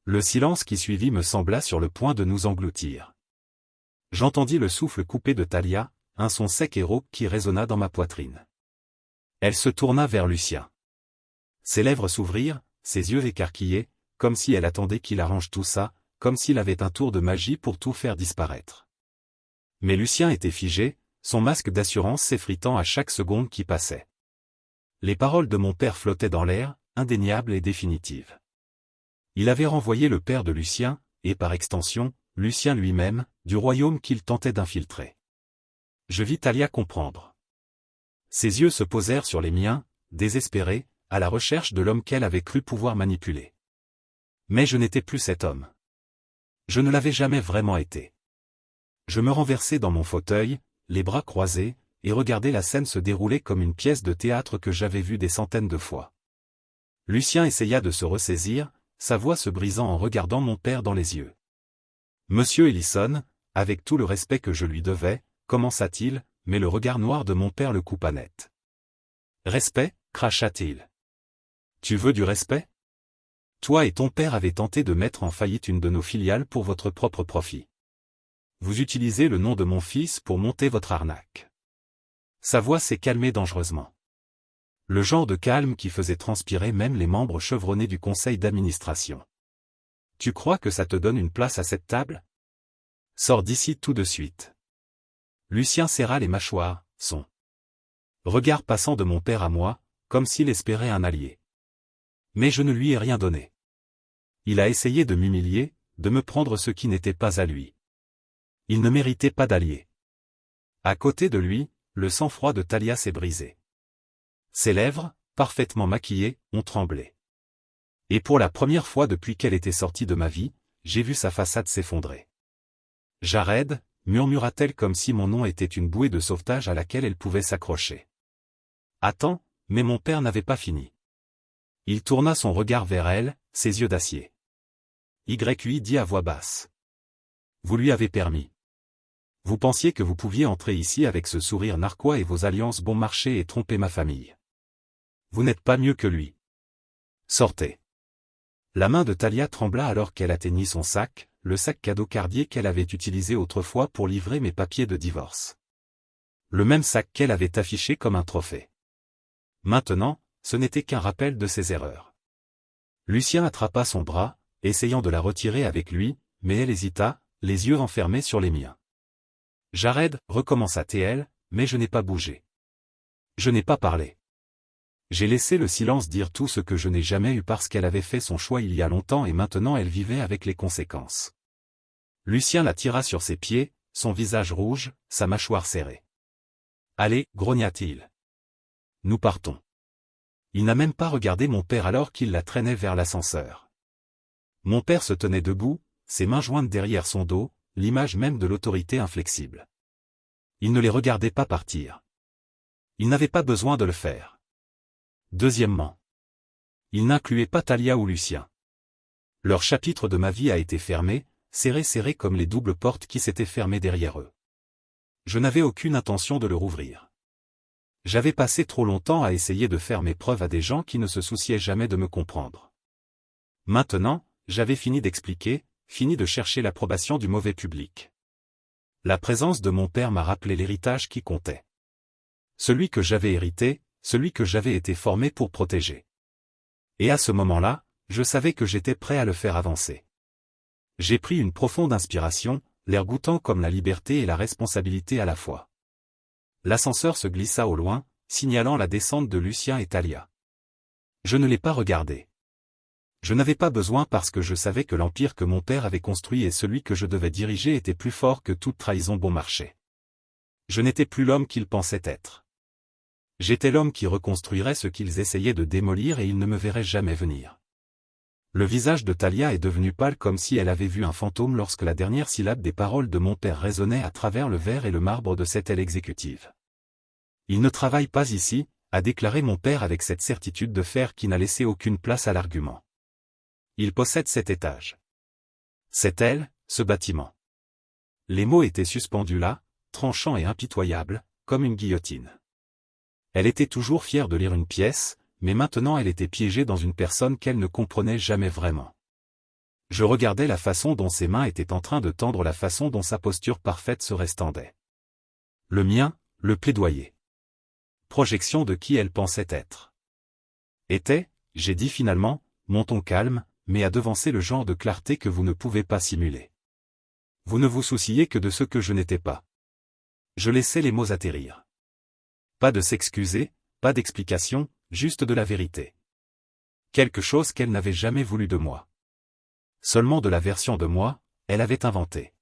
[SPEAKER 1] Le silence qui suivit me sembla sur le point de nous engloutir. J'entendis le souffle coupé de Thalia, un son sec et rauque qui résonna dans ma poitrine. Elle se tourna vers Lucien. Ses lèvres s'ouvrirent, ses yeux écarquillés, comme si elle attendait qu'il arrange tout ça, comme s'il avait un tour de magie pour tout faire disparaître. Mais Lucien était figé, son masque d'assurance s'effritant à chaque seconde qui passait. Les paroles de mon père flottaient dans l'air, indéniables et définitives. Il avait renvoyé le père de Lucien, et par extension, Lucien lui-même, du royaume qu'il tentait d'infiltrer. Je vis Thalia comprendre. Ses yeux se posèrent sur les miens, désespérés, à la recherche de l'homme qu'elle avait cru pouvoir manipuler. Mais je n'étais plus cet homme. Je ne l'avais jamais vraiment été. Je me renversai dans mon fauteuil, les bras croisés, et regardai la scène se dérouler comme une pièce de théâtre que j'avais vue des centaines de fois. Lucien essaya de se ressaisir, sa voix se brisant en regardant mon père dans les yeux. « Monsieur Ellison, avec tout le respect que je lui devais, commença-t-il, mais le regard noir de mon père le coupa net. « Respect » cracha-t-il. « Tu veux du respect ? Toi et ton père avez tenté de mettre en faillite une de nos filiales pour votre propre profit. Vous utilisez le nom de mon fils pour monter votre arnaque. » Sa voix s'est calmée dangereusement. Le genre de calme qui faisait transpirer même les membres chevronnés du conseil d'administration. « Tu crois que ça te donne une place à cette table ? Sors d'ici tout de suite. » Lucien serra les mâchoires, son regard passant de mon père à moi, comme s'il espérait un allié. Mais je ne lui ai rien donné. Il a essayé de m'humilier, de me prendre ce qui n'était pas à lui. Il ne méritait pas d'allié. À côté de lui, le sang-froid de Thalia s'est brisé. Ses lèvres, parfaitement maquillées, ont tremblé. Et pour la première fois depuis qu'elle était sortie de ma vie, j'ai vu sa façade s'effondrer. « Jared » murmura-t-elle comme si mon nom était une bouée de sauvetage à laquelle elle pouvait s'accrocher. « Attends » mais mon père n'avait pas fini. Il tourna son regard vers elle, ses yeux d'acier. YUI dit à voix basse. « Vous lui avez permis. Vous pensiez que vous pouviez entrer ici avec ce sourire narquois et vos alliances bon marché et tromper ma famille. Vous n'êtes pas mieux que lui. Sortez. » La main de Thalia trembla alors qu'elle atteignit son sac, le sac cadeau Cartier qu'elle avait utilisé autrefois pour livrer mes papiers de divorce. Le même sac qu'elle avait affiché comme un trophée. Maintenant, ce n'était qu'un rappel de ses erreurs. Lucien attrapa son bras, essayant de la retirer avec lui, mais elle hésita, les yeux renfermés sur les miens. « Jared » recommença-t-elle, mais je n'ai pas bougé. Je n'ai pas parlé. J'ai laissé le silence dire tout ce que je n'ai jamais eu parce qu'elle avait fait son choix il y a longtemps et maintenant elle vivait avec les conséquences. Lucien la tira sur ses pieds, son visage rouge, sa mâchoire serrée. « Allez » grogna-t-il. « Nous partons. » Il n'a même pas regardé mon père alors qu'il la traînait vers l'ascenseur. Mon père se tenait debout, ses mains jointes derrière son dos, l'image même de l'autorité inflexible. Il ne les regardait pas partir. Il n'avait pas besoin de le faire. Deuxièmement, il n'incluait pas Thalia ou Lucien. Leur chapitre de ma vie a été fermé, serré comme les doubles portes qui s'étaient fermées derrière eux. Je n'avais aucune intention de le rouvrir. J'avais passé trop longtemps à essayer de faire mes preuves à des gens qui ne se souciaient jamais de me comprendre. Maintenant, j'avais fini d'expliquer, fini de chercher l'approbation du mauvais public. La présence de mon père m'a rappelé l'héritage qui comptait. Celui que j'avais hérité, celui que j'avais été formé pour protéger. Et à ce moment-là, je savais que j'étais prêt à le faire avancer. J'ai pris une profonde inspiration, l'air goûtant comme la liberté et la responsabilité à la fois. L'ascenseur se glissa au loin, signalant la descente de Lucien et Thalia. Je ne l'ai pas regardé. Je n'avais pas besoin parce que je savais que l'empire que mon père avait construit et celui que je devais diriger était plus fort que toute trahison bon marché. Je n'étais plus l'homme qu'ils pensaient être. J'étais l'homme qui reconstruirait ce qu'ils essayaient de démolir et ils ne me verraient jamais venir. Le visage de Thalia est devenu pâle comme si elle avait vu un fantôme lorsque la dernière syllabe des paroles de mon père résonnait à travers le verre et le marbre de cette aile exécutive. Il ne travaille pas ici, a déclaré mon père avec cette certitude de fer qui n'a laissé aucune place à l'argument. Il possède cet étage. Cette aile, ce bâtiment. Les mots étaient suspendus là, tranchants et impitoyables, comme une guillotine. Elle était toujours fière de lire une pièce, mais maintenant elle était piégée dans une personne qu'elle ne comprenait jamais vraiment. Je regardais la façon dont ses mains étaient en train de tendre, la façon dont sa posture parfaite se restendait. Le mien, le plaidoyer. Projection de qui elle pensait être. Était, j'ai dit finalement, mon ton calme, mais à devancer le genre de clarté que vous ne pouvez pas simuler. Vous ne vous souciez que de ce que je n'étais pas. Je laissais les mots atterrir. Pas de s'excuser, pas d'explication, juste de la vérité. Quelque chose qu'elle n'avait jamais voulu de moi. Seulement de la version de moi, elle avait inventé.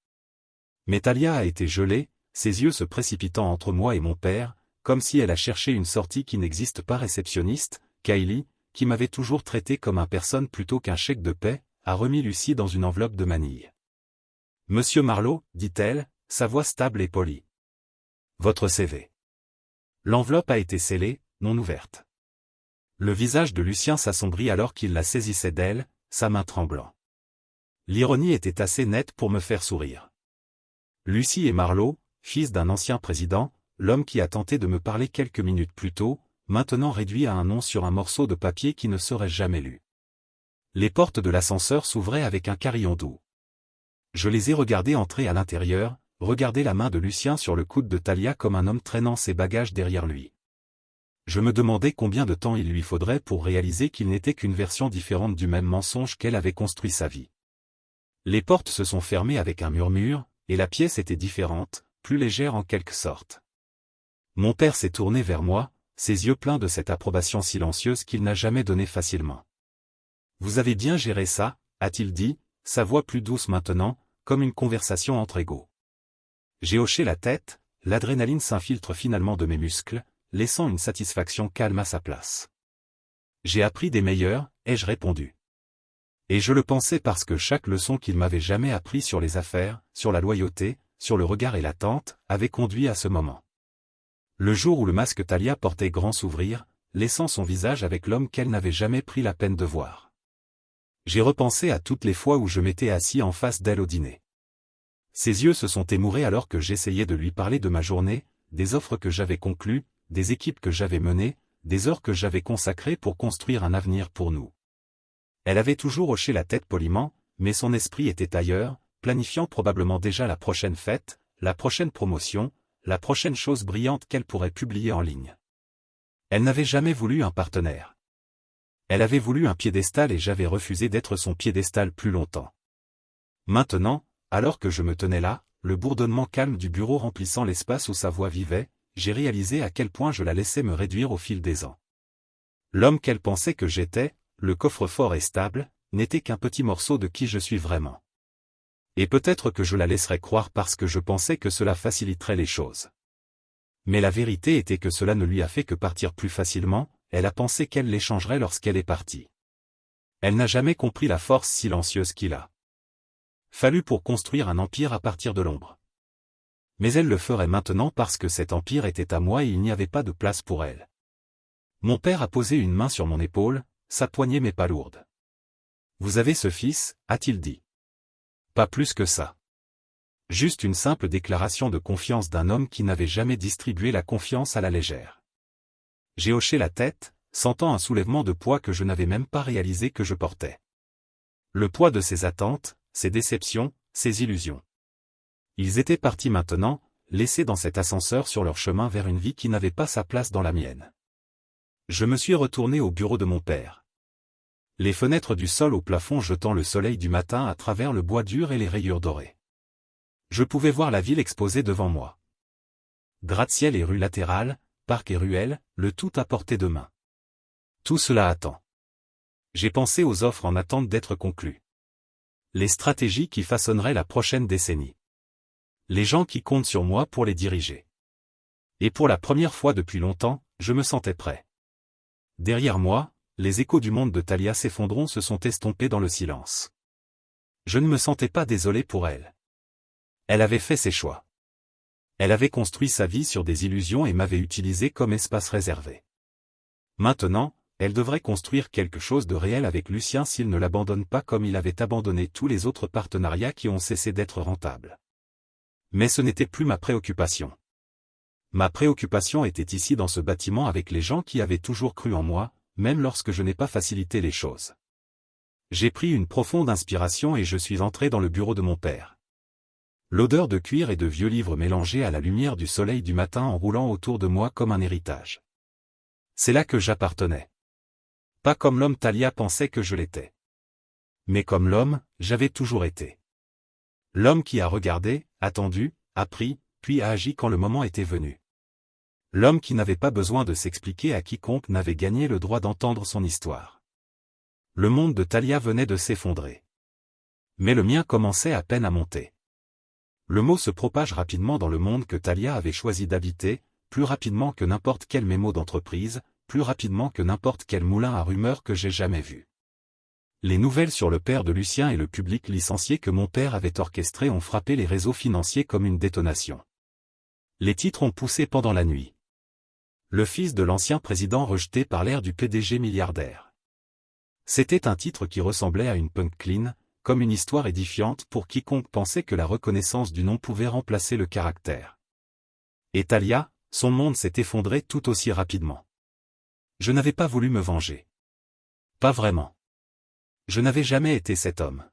[SPEAKER 1] Mais Thalia a été gelée, ses yeux se précipitant entre moi et mon père, comme si elle a cherché une sortie qui n'existe pas. Réceptionniste, Kylie, qui m'avait toujours traité comme un personne plutôt qu'un chèque de paie, a remis Lucie dans une enveloppe de manille. « Monsieur Marlowe, dit-elle, sa voix stable et polie. Votre CV. » L'enveloppe a été scellée, non ouverte. Le visage de Lucien s'assombrit alors qu'il la saisissait d'elle, sa main tremblant. L'ironie était assez nette pour me faire sourire. Lucie et Marlowe, fils d'un ancien président, l'homme qui a tenté de me parler quelques minutes plus tôt, maintenant réduit à un nom sur un morceau de papier qui ne serait jamais lu. Les portes de l'ascenseur s'ouvraient avec un carillon doux. Je les ai regardés entrer à l'intérieur, regarder la main de Lucien sur le coude de Thalia comme un homme traînant ses bagages derrière lui. Je me demandais combien de temps il lui faudrait pour réaliser qu'il n'était qu'une version différente du même mensonge qu'elle avait construit sa vie. Les portes se sont fermées avec un murmure, et la pièce était différente, plus légère en quelque sorte. Mon père s'est tourné vers moi, ses yeux pleins de cette approbation silencieuse qu'il n'a jamais donnée facilement. « Vous avez bien géré ça » a-t-il dit, sa voix plus douce maintenant, comme une conversation entre égaux. J'ai hoché la tête, l'adrénaline s'infiltre finalement de mes muscles, laissant une satisfaction calme à sa place. J'ai appris des meilleurs, ai-je répondu. Et je le pensais parce que chaque leçon qu'il m'avait jamais appris sur les affaires, sur la loyauté, sur le regard et l'attente, avait conduit à ce moment. Le jour où le masque Thalia portait grand s'ouvrir, laissant son visage avec l'homme qu'elle n'avait jamais pris la peine de voir. J'ai repensé à toutes les fois où je m'étais assis en face d'elle au dîner. Ses yeux se sont émourés alors que j'essayais de lui parler de ma journée, des offres que j'avais conclues, des équipes que j'avais menées, des heures que j'avais consacrées pour construire un avenir pour nous. Elle avait toujours hoché la tête poliment, mais son esprit était ailleurs, planifiant probablement déjà la prochaine fête, la prochaine promotion, la prochaine chose brillante qu'elle pourrait publier en ligne. Elle n'avait jamais voulu un partenaire. Elle avait voulu un piédestal et j'avais refusé d'être son piédestal plus longtemps. Maintenant, alors que je me tenais là, le bourdonnement calme du bureau remplissant l'espace où sa voix vivait, j'ai réalisé à quel point je la laissais me réduire au fil des ans. L'homme qu'elle pensait que j'étais, le coffre-fort et stable, n'était qu'un petit morceau de qui je suis vraiment. Et peut-être que je la laisserais croire parce que je pensais que cela faciliterait les choses. Mais la vérité était que cela ne lui a fait que partir plus facilement, elle a pensé qu'elle l'échangerait lorsqu'elle est partie. Elle n'a jamais compris la force silencieuse qu'il a fallu pour construire un empire à partir de l'ombre. Mais elle le ferait maintenant parce que cet empire était à moi et il n'y avait pas de place pour elle. Mon père a posé une main sur mon épaule, sa poignée m'est pas lourde. Vous avez ce fils, a-t-il dit. Pas plus que ça. Juste une simple déclaration de confiance d'un homme qui n'avait jamais distribué la confiance à la légère. J'ai hoché la tête, sentant un soulèvement de poids que je n'avais même pas réalisé que je portais. Le poids de ses attentes, ses déceptions, ses illusions. Ils étaient partis maintenant, laissés dans cet ascenseur sur leur chemin vers une vie qui n'avait pas sa place dans la mienne. Je me suis retourné au bureau de mon père. Les fenêtres du sol au plafond jetant le soleil du matin à travers le bois dur et les rayures dorées. Je pouvais voir la ville exposée devant moi. Gratte-ciel et rues latérales, parcs et ruelles, le tout à portée de main. Tout cela attend. J'ai pensé aux offres en attente d'être conclues. Les stratégies qui façonneraient la prochaine décennie. Les gens qui comptent sur moi pour les diriger. Et pour la première fois depuis longtemps, je me sentais prêt. Derrière moi, les échos du monde de Thalia s'effondrant se sont estompés dans le silence. Je ne me sentais pas désolé pour elle. Elle avait fait ses choix. Elle avait construit sa vie sur des illusions et m'avait utilisé comme espace réservé. Maintenant, elle devrait construire quelque chose de réel avec Lucien s'il ne l'abandonne pas comme il avait abandonné tous les autres partenariats qui ont cessé d'être rentables. Mais ce n'était plus ma préoccupation. Ma préoccupation était ici dans ce bâtiment avec les gens qui avaient toujours cru en moi, même lorsque je n'ai pas facilité les choses. J'ai pris une profonde inspiration et je suis entré dans le bureau de mon père. L'odeur de cuir et de vieux livres mélangés à la lumière du soleil du matin en roulant autour de moi comme un héritage. C'est là que j'appartenais. Pas comme l'homme Thalia pensait que je l'étais. Mais comme l'homme, j'avais toujours été. L'homme qui a regardé, attendu, appris, puis a agi quand le moment était venu. L'homme qui n'avait pas besoin de s'expliquer à quiconque n'avait gagné le droit d'entendre son histoire. Le monde de Thalia venait de s'effondrer. Mais le mien commençait à peine à monter. Le mot se propage rapidement dans le monde que Thalia avait choisi d'habiter, plus rapidement que n'importe quel mémo d'entreprise, plus rapidement que n'importe quel moulin à rumeurs que j'ai jamais vu. Les nouvelles sur le père de Lucien et le public licencié que mon père avait orchestré ont frappé les réseaux financiers comme une détonation. Les titres ont poussé pendant la nuit. Le fils de l'ancien président rejeté par l'air du PDG milliardaire. C'était un titre qui ressemblait à une punchline, comme une histoire édifiante pour quiconque pensait que la reconnaissance du nom pouvait remplacer le caractère. Et Thalia, son monde s'est effondré tout aussi rapidement. Je n'avais pas voulu me venger. Pas vraiment. Je n'avais jamais été cet homme.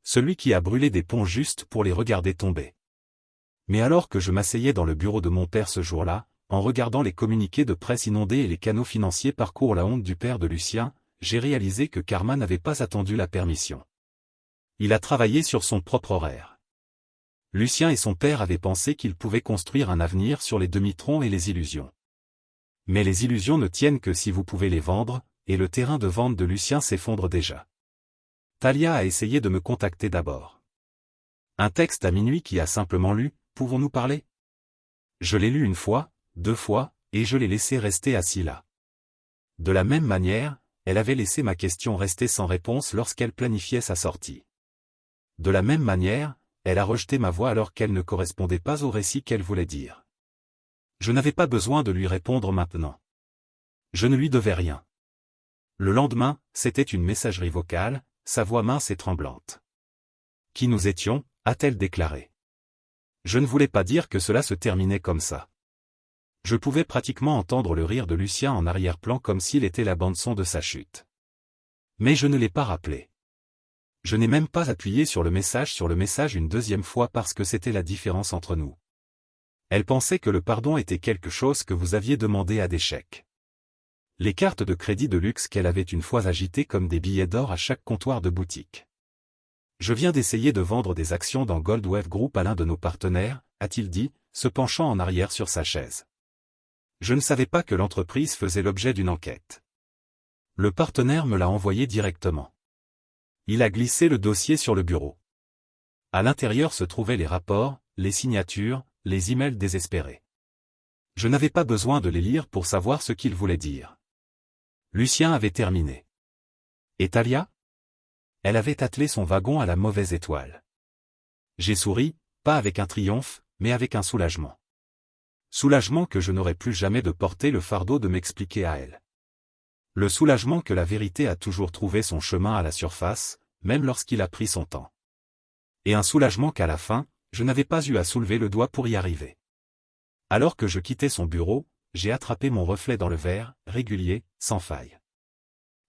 [SPEAKER 1] Celui qui a brûlé des ponts juste pour les regarder tomber. Mais alors que je m'asseyais dans le bureau de mon père ce jour-là, en regardant les communiqués de presse inondés et les canaux financiers parcourent la honte du père de Lucien, j'ai réalisé que Karma n'avait pas attendu la permission. Il a travaillé sur son propre horaire. Lucien et son père avaient pensé qu'ils pouvaient construire un avenir sur les demi-troncs et les illusions. Mais les illusions ne tiennent que si vous pouvez les vendre, et le terrain de vente de Lucien s'effondre déjà. Thalia a essayé de me contacter d'abord. Un texte à minuit qui a simplement lu « Pouvons-nous parler ?» Je l'ai lu une fois, 2 fois, et je l'ai laissé rester assis là. De la même manière, elle avait laissé ma question rester sans réponse lorsqu'elle planifiait sa sortie. De la même manière, elle a rejeté ma voix alors qu'elle ne correspondait pas au récit qu'elle voulait dire. Je n'avais pas besoin de lui répondre maintenant. Je ne lui devais rien. Le lendemain, c'était une messagerie vocale, sa voix mince et tremblante. « Qui nous étions ?» a-t-elle déclaré. Je ne voulais pas dire que cela se terminait comme ça. Je pouvais pratiquement entendre le rire de Lucien en arrière-plan comme s'il était la bande-son de sa chute. Mais je ne l'ai pas rappelé. Je n'ai même pas appuyé sur le message une deuxième fois parce que c'était la différence entre nous. Elle pensait que le pardon était quelque chose que vous aviez demandé à des chèques. Les cartes de crédit de luxe qu'elle avait une fois agitées comme des billets d'or à chaque comptoir de boutique. Je viens d'essayer de vendre des actions dans Goldwave Group à l'un de nos partenaires, a-t-il dit, se penchant en arrière sur sa chaise. Je ne savais pas que l'entreprise faisait l'objet d'une enquête. Le partenaire me l'a envoyé directement. Il a glissé le dossier sur le bureau. À l'intérieur se trouvaient les rapports, les signatures, les emails désespérés. Je n'avais pas besoin de les lire pour savoir ce qu'ils voulaient dire. Lucien avait terminé. Et Thalia ? Elle avait attelé son wagon à la mauvaise étoile. J'ai souri, pas avec un triomphe, mais avec un soulagement. Soulagement que je n'aurais plus jamais de porter le fardeau de m'expliquer à elle. Le soulagement que la vérité a toujours trouvé son chemin à la surface, même lorsqu'il a pris son temps. Et un soulagement qu'à la fin, je n'avais pas eu à soulever le doigt pour y arriver. Alors que je quittais son bureau, j'ai attrapé mon reflet dans le verre, régulier, sans faille.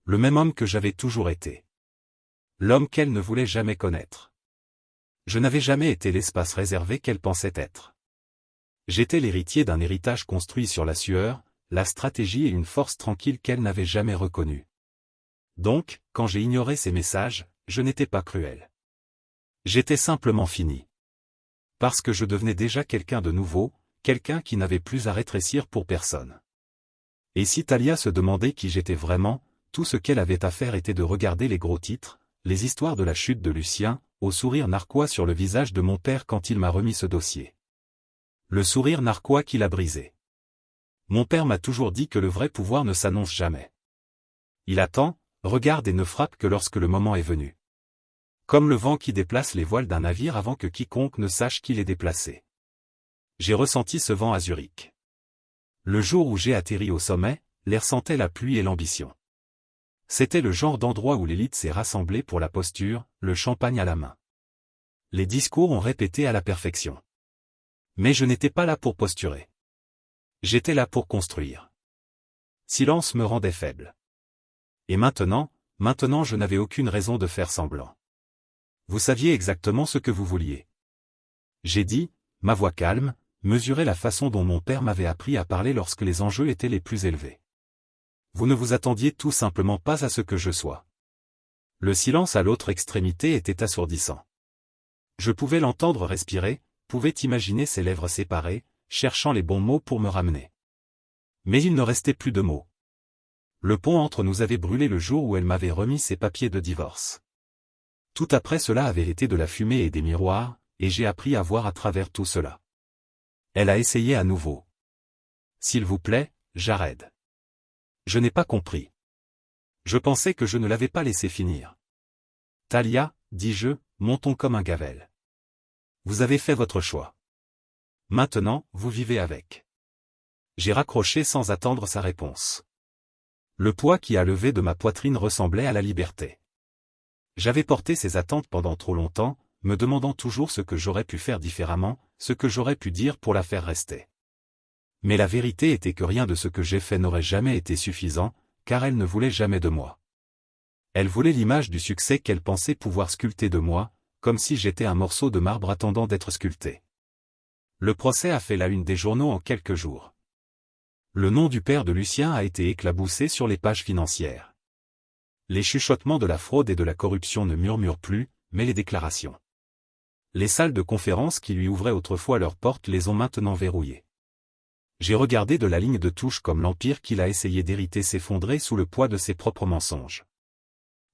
[SPEAKER 1] Le même homme que j'avais toujours été. L'homme qu'elle ne voulait jamais connaître. Je n'avais jamais été l'espace réservé qu'elle pensait être. J'étais l'héritier d'un héritage construit sur la sueur, la stratégie et une force tranquille qu'elle n'avait jamais reconnue. Donc, quand j'ai ignoré ses messages, je n'étais pas cruel. J'étais simplement fini. Parce que je devenais déjà quelqu'un de nouveau, quelqu'un qui n'avait plus à rétrécir pour personne. Et si Talia se demandait qui j'étais vraiment, tout ce qu'elle avait à faire était de regarder les gros titres, les histoires de la chute de Lucien, au sourire narquois sur le visage de mon père quand il m'a remis ce dossier. Le sourire narquois qui l'a brisé. Mon père m'a toujours dit que le vrai pouvoir ne s'annonce jamais. Il attend, regarde et ne frappe que lorsque le moment est venu. Comme le vent qui déplace les voiles d'un navire avant que quiconque ne sache qu'il est déplacé. J'ai ressenti ce vent à Zurich. Le jour où j'ai atterri au sommet, l'air sentait la pluie et l'ambition. C'était le genre d'endroit où l'élite s'est rassemblée pour la posture, le champagne à la main. Les discours ont répété à la perfection. Mais je n'étais pas là pour posturer. J'étais là pour construire. Silence me rendait faible. Et maintenant je n'avais aucune raison de faire semblant. Vous saviez exactement ce que vous vouliez. J'ai dit, ma voix calme, mesurer la façon dont mon père m'avait appris à parler lorsque les enjeux étaient les plus élevés. Vous ne vous attendiez tout simplement pas à ce que je sois. Le silence à l'autre extrémité était assourdissant. Je pouvais l'entendre respirer, pouvais imaginer ses lèvres séparées, cherchant les bons mots pour me ramener. Mais il ne restait plus de mots. Le pont entre nous avait brûlé le jour où elle m'avait remis ses papiers de divorce. Tout après cela avait été de la fumée et des miroirs, et j'ai appris à voir à travers tout cela. Elle a essayé à nouveau. S'il vous plaît, Jared. Je n'ai pas compris. Je pensais que je ne l'avais pas laissé finir. Talia, dis-je, montons comme un gavel. Vous avez fait votre choix. Maintenant, vous vivez avec. J'ai raccroché sans attendre sa réponse. Le poids qui a levé de ma poitrine ressemblait à la liberté. J'avais porté ces attentes pendant trop longtemps, me demandant toujours ce que j'aurais pu faire différemment, ce que j'aurais pu dire pour la faire rester. Mais la vérité était que rien de ce que j'ai fait n'aurait jamais été suffisant, car elle ne voulait jamais de moi. Elle voulait l'image du succès qu'elle pensait pouvoir sculpter de moi, comme si j'étais un morceau de marbre attendant d'être sculpté. Le procès a fait la une des journaux en quelques jours. Le nom du père de Lucien a été éclaboussé sur les pages financières. Les chuchotements de la fraude et de la corruption ne murmurent plus, mais les déclarations. Les salles de conférence qui lui ouvraient autrefois leurs portes les ont maintenant verrouillées. J'ai regardé de la ligne de touche comme l'empire qu'il a essayé d'hériter s'effondrer sous le poids de ses propres mensonges.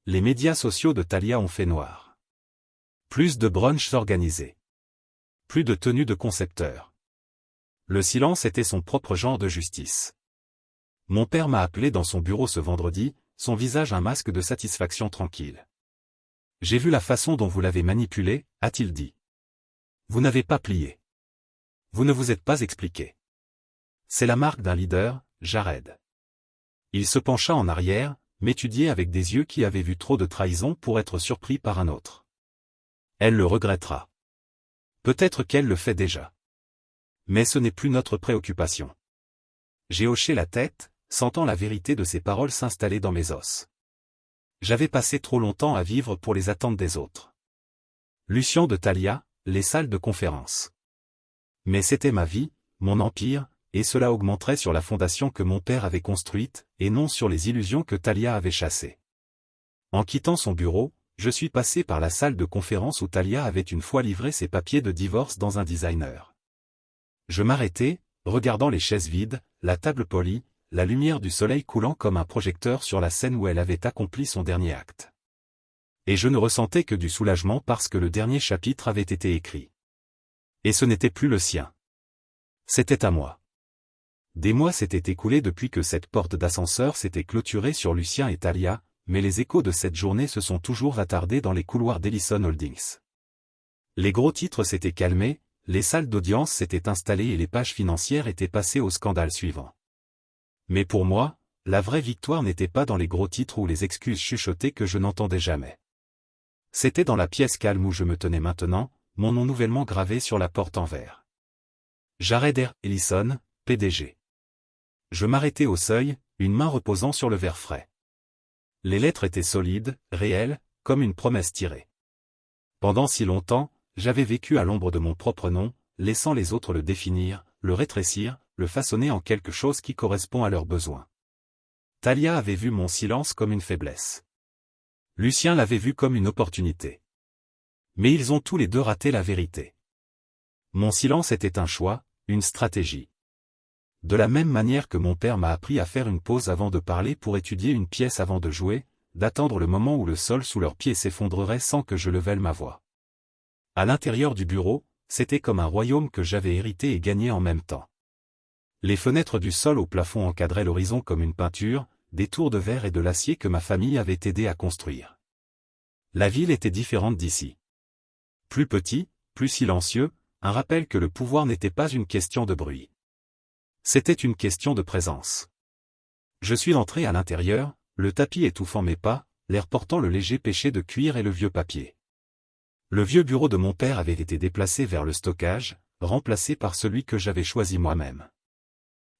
[SPEAKER 1] Les médias sociaux de Talia ont fait noir. Plus de brunchs organisés. Plus de tenues de concepteurs. Le silence était son propre genre de justice. Mon père m'a appelé dans son bureau ce vendredi, son visage un masque de satisfaction tranquille. J'ai vu la façon dont vous l'avez manipulé, a-t-il dit. Vous n'avez pas plié. Vous ne vous êtes pas expliqué. C'est la marque d'un leader, Jared. Il se pencha en arrière, m'étudiait avec des yeux qui avaient vu trop de trahison pour être surpris par un autre. Elle le regrettera. Peut-être qu'elle le fait déjà. Mais ce n'est plus notre préoccupation. J'ai hoché la tête, sentant la vérité de ses paroles s'installer dans mes os. J'avais passé trop longtemps à vivre pour les attentes des autres. Lucien de Talia, les salles de conférence. Mais c'était ma vie, mon empire, et cela augmenterait sur la fondation que mon père avait construite, et non sur les illusions que Talia avait chassées. En quittant son bureau, je suis passé par la salle de conférence où Talia avait une fois livré ses papiers de divorce dans un designer. Je m'arrêtai, regardant les chaises vides, la table polie, la lumière du soleil coulant comme un projecteur sur la scène où elle avait accompli son dernier acte. Et je ne ressentais que du soulagement parce que le dernier chapitre avait été écrit. Et ce n'était plus le sien. C'était à moi. Des mois s'étaient écoulés depuis que cette porte d'ascenseur s'était clôturée sur Lucien et Talia, mais les échos de cette journée se sont toujours attardés dans les couloirs d'Ellison Holdings. Les gros titres s'étaient calmés, les salles d'audience s'étaient installées et les pages financières étaient passées au scandale suivant. Mais pour moi, la vraie victoire n'était pas dans les gros titres ou les excuses chuchotées que je n'entendais jamais. C'était dans la pièce calme où je me tenais maintenant, mon nom nouvellement gravé sur la porte en verre. Jared R. Ellison, PDG. Je m'arrêtais au seuil, une main reposant sur le verre frais. Les lettres étaient solides, réelles, comme une promesse tirée. Pendant si longtemps, j'avais vécu à l'ombre de mon propre nom, laissant les autres le définir, le rétrécir, le façonner en quelque chose qui correspond à leurs besoins. Talia avait vu mon silence comme une faiblesse. Lucien l'avait vu comme une opportunité. Mais ils ont tous les deux raté la vérité. Mon silence était un choix, une stratégie. De la même manière que mon père m'a appris à faire une pause avant de parler pour étudier une pièce avant de jouer, d'attendre le moment où le sol sous leurs pieds s'effondrerait sans que je levèle ma voix. À l'intérieur du bureau, c'était comme un royaume que j'avais hérité et gagné en même temps. Les fenêtres du sol au plafond encadraient l'horizon comme une peinture, des tours de verre et de l'acier que ma famille avait aidé à construire. La ville était différente d'ici. Plus petit, plus silencieux, un rappel que le pouvoir n'était pas une question de bruit. C'était une question de présence. Je suis entré à l'intérieur, le tapis étouffant mes pas, l'air portant le léger péché de cuir et le vieux papier. Le vieux bureau de mon père avait été déplacé vers le stockage, remplacé par celui que j'avais choisi moi-même.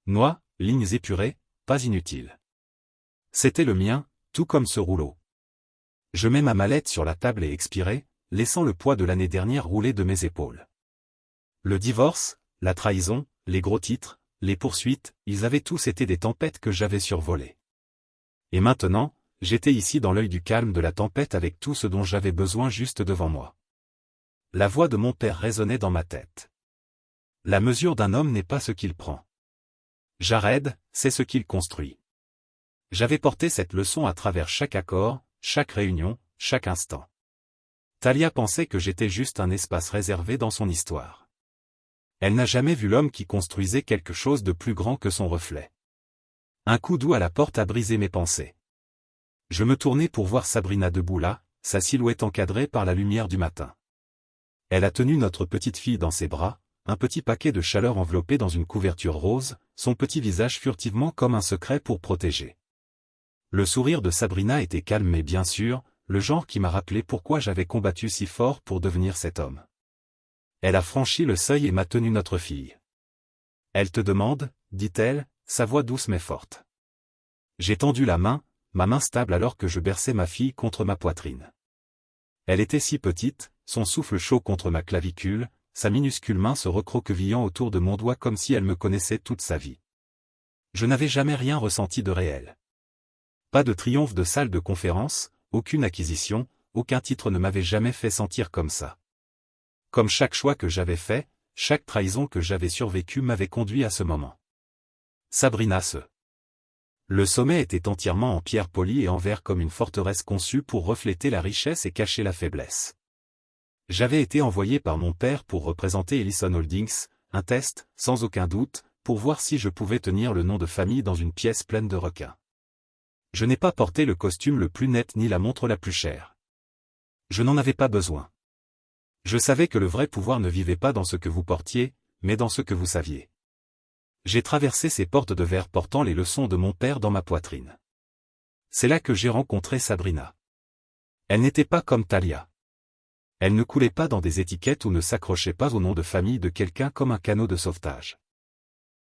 [SPEAKER 1] Noix, lignes épurées, pas inutiles. C'était le mien, tout comme ce rouleau. Je mets ma mallette sur la table et expirai, laissant le poids de l'année dernière rouler de mes épaules. Le divorce, la trahison, les gros titres, les poursuites, ils avaient tous été des tempêtes que j'avais survolées. Et maintenant, j'étais ici dans l'œil du calme de la tempête avec tout ce dont j'avais besoin juste devant moi. La voix de mon père résonnait dans ma tête. La mesure d'un homme n'est pas ce qu'il prend. Jared, c'est ce qu'il construit. J'avais porté cette leçon à travers chaque accord, chaque réunion, chaque instant. Talia pensait que j'étais juste un espace réservé dans son histoire. Elle n'a jamais vu l'homme qui construisait quelque chose de plus grand que son reflet. Un coup doux à la porte a brisé mes pensées. Je me tournai pour voir Sabrina debout là, sa silhouette encadrée par la lumière du matin. Elle a tenu notre petite fille dans ses bras, un petit paquet de chaleur enveloppé dans une couverture rose, son petit visage furtivement comme un secret pour protéger. Le sourire de Sabrina était calme mais bien sûr, le genre qui m'a rappelé pourquoi j'avais combattu si fort pour devenir cet homme. Elle a franchi le seuil et m'a tenu notre fille. Elle te demande, dit-elle, sa voix douce mais forte. J'ai tendu la main, ma main stable alors que je berçais ma fille contre ma poitrine. Elle était si petite, son souffle chaud contre ma clavicule, sa minuscule main se recroquevillant autour de mon doigt comme si elle me connaissait toute sa vie. Je n'avais jamais rien ressenti de réel. Pas de triomphe de salle de conférence, aucune acquisition, aucun titre ne m'avait jamais fait sentir comme ça. Comme chaque choix que j'avais fait, chaque trahison que j'avais survécue m'avait conduit à ce moment. Sabrina se. Le sommet était entièrement en pierre polie et en verre comme une forteresse conçue pour refléter la richesse et cacher la faiblesse. J'avais été envoyé par mon père pour représenter Ellison Holdings, un test, sans aucun doute, pour voir si je pouvais tenir le nom de famille dans une pièce pleine de requins. Je n'ai pas porté le costume le plus net ni la montre la plus chère. Je n'en avais pas besoin. Je savais que le vrai pouvoir ne vivait pas dans ce que vous portiez, mais dans ce que vous saviez. J'ai traversé ces portes de verre portant les leçons de mon père dans ma poitrine. C'est là que j'ai rencontré Sabrina. Elle n'était pas comme Talia. Elle ne coulait pas dans des étiquettes ou ne s'accrochait pas au nom de famille de quelqu'un comme un canot de sauvetage.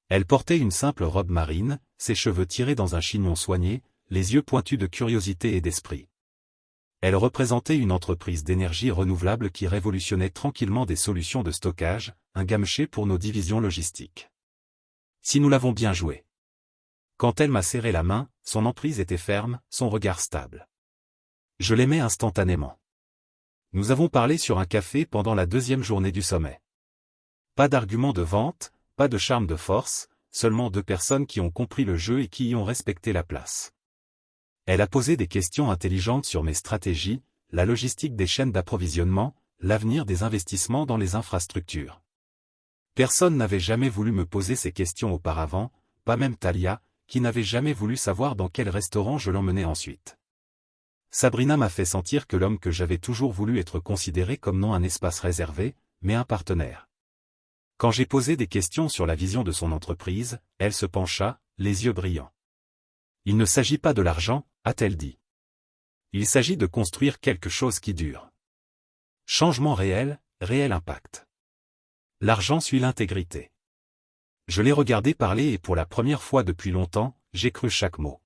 [SPEAKER 1] Elle portait une simple robe marine, ses cheveux tirés dans un chignon soigné, les yeux pointus de curiosité et d'esprit. Elle représentait une entreprise d'énergie renouvelable qui révolutionnait tranquillement des solutions de stockage, un gamechet pour nos divisions logistiques. Si nous l'avons bien joué. Quand elle m'a serré la main, son emprise était ferme, son regard stable. Je l'aimais instantanément. Nous avons parlé sur un café pendant la deuxième journée du sommet. Pas d'arguments de vente, pas de charme de force, seulement deux personnes qui ont compris le jeu et qui y ont respecté la place. Elle a posé des questions intelligentes sur mes stratégies, la logistique des chaînes d'approvisionnement, l'avenir des investissements dans les infrastructures. Personne n'avait jamais voulu me poser ces questions auparavant, pas même Talia, qui n'avait jamais voulu savoir dans quel restaurant je l'emmenais ensuite. Sabrina m'a fait sentir que l'homme que j'avais toujours voulu être considéré comme non un espace réservé, mais un partenaire. Quand j'ai posé des questions sur la vision de son entreprise, elle se pencha, les yeux brillants. Il ne s'agit pas de l'argent, a-t-elle dit. Il s'agit de construire quelque chose qui dure. Changement réel, réel impact. L'argent suit l'intégrité. Je l'ai regardé parler et pour la première fois depuis longtemps, j'ai cru chaque mot.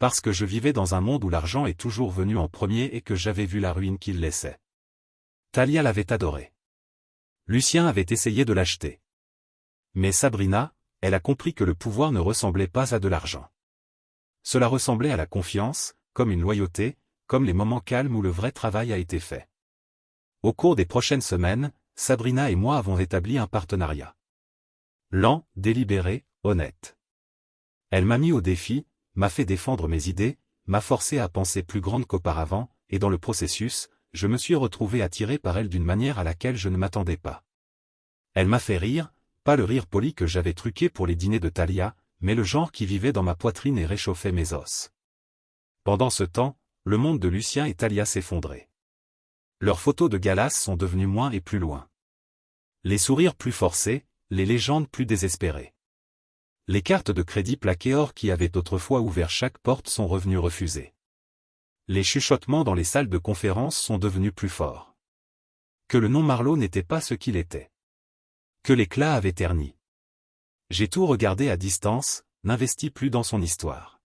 [SPEAKER 1] Parce que je vivais dans un monde où l'argent est toujours venu en premier et que j'avais vu la ruine qu'il laissait. Talia l'avait adoré. Lucien avait essayé de l'acheter. Mais Sabrina, elle a compris que le pouvoir ne ressemblait pas à de l'argent. Cela ressemblait à la confiance, comme une loyauté, comme les moments calmes où le vrai travail a été fait. Au cours des prochaines semaines, Sabrina et moi avons établi un partenariat. Lent, délibéré, honnête. Elle m'a mis au défi, m'a fait défendre mes idées, m'a forcé à penser plus grande qu'auparavant, et dans le processus, je me suis retrouvé attiré par elle d'une manière à laquelle je ne m'attendais pas. Elle m'a fait rire, pas le rire poli que j'avais truqué pour les dîners de Talia, mais le genre qui vivait dans ma poitrine et réchauffait mes os. Pendant ce temps, le monde de Lucien et Talia s'effondrait. Leurs photos de Galas sont devenues moins et plus loin. Les sourires plus forcés, les légendes plus désespérées. Les cartes de crédit plaquées or qui avaient autrefois ouvert chaque porte sont revenues refusées. Les chuchotements dans les salles de conférence sont devenus plus forts. Que le nom Marlowe n'était pas ce qu'il était. Que l'éclat avait terni. J'ai tout regardé à distance, n'investis plus dans son histoire.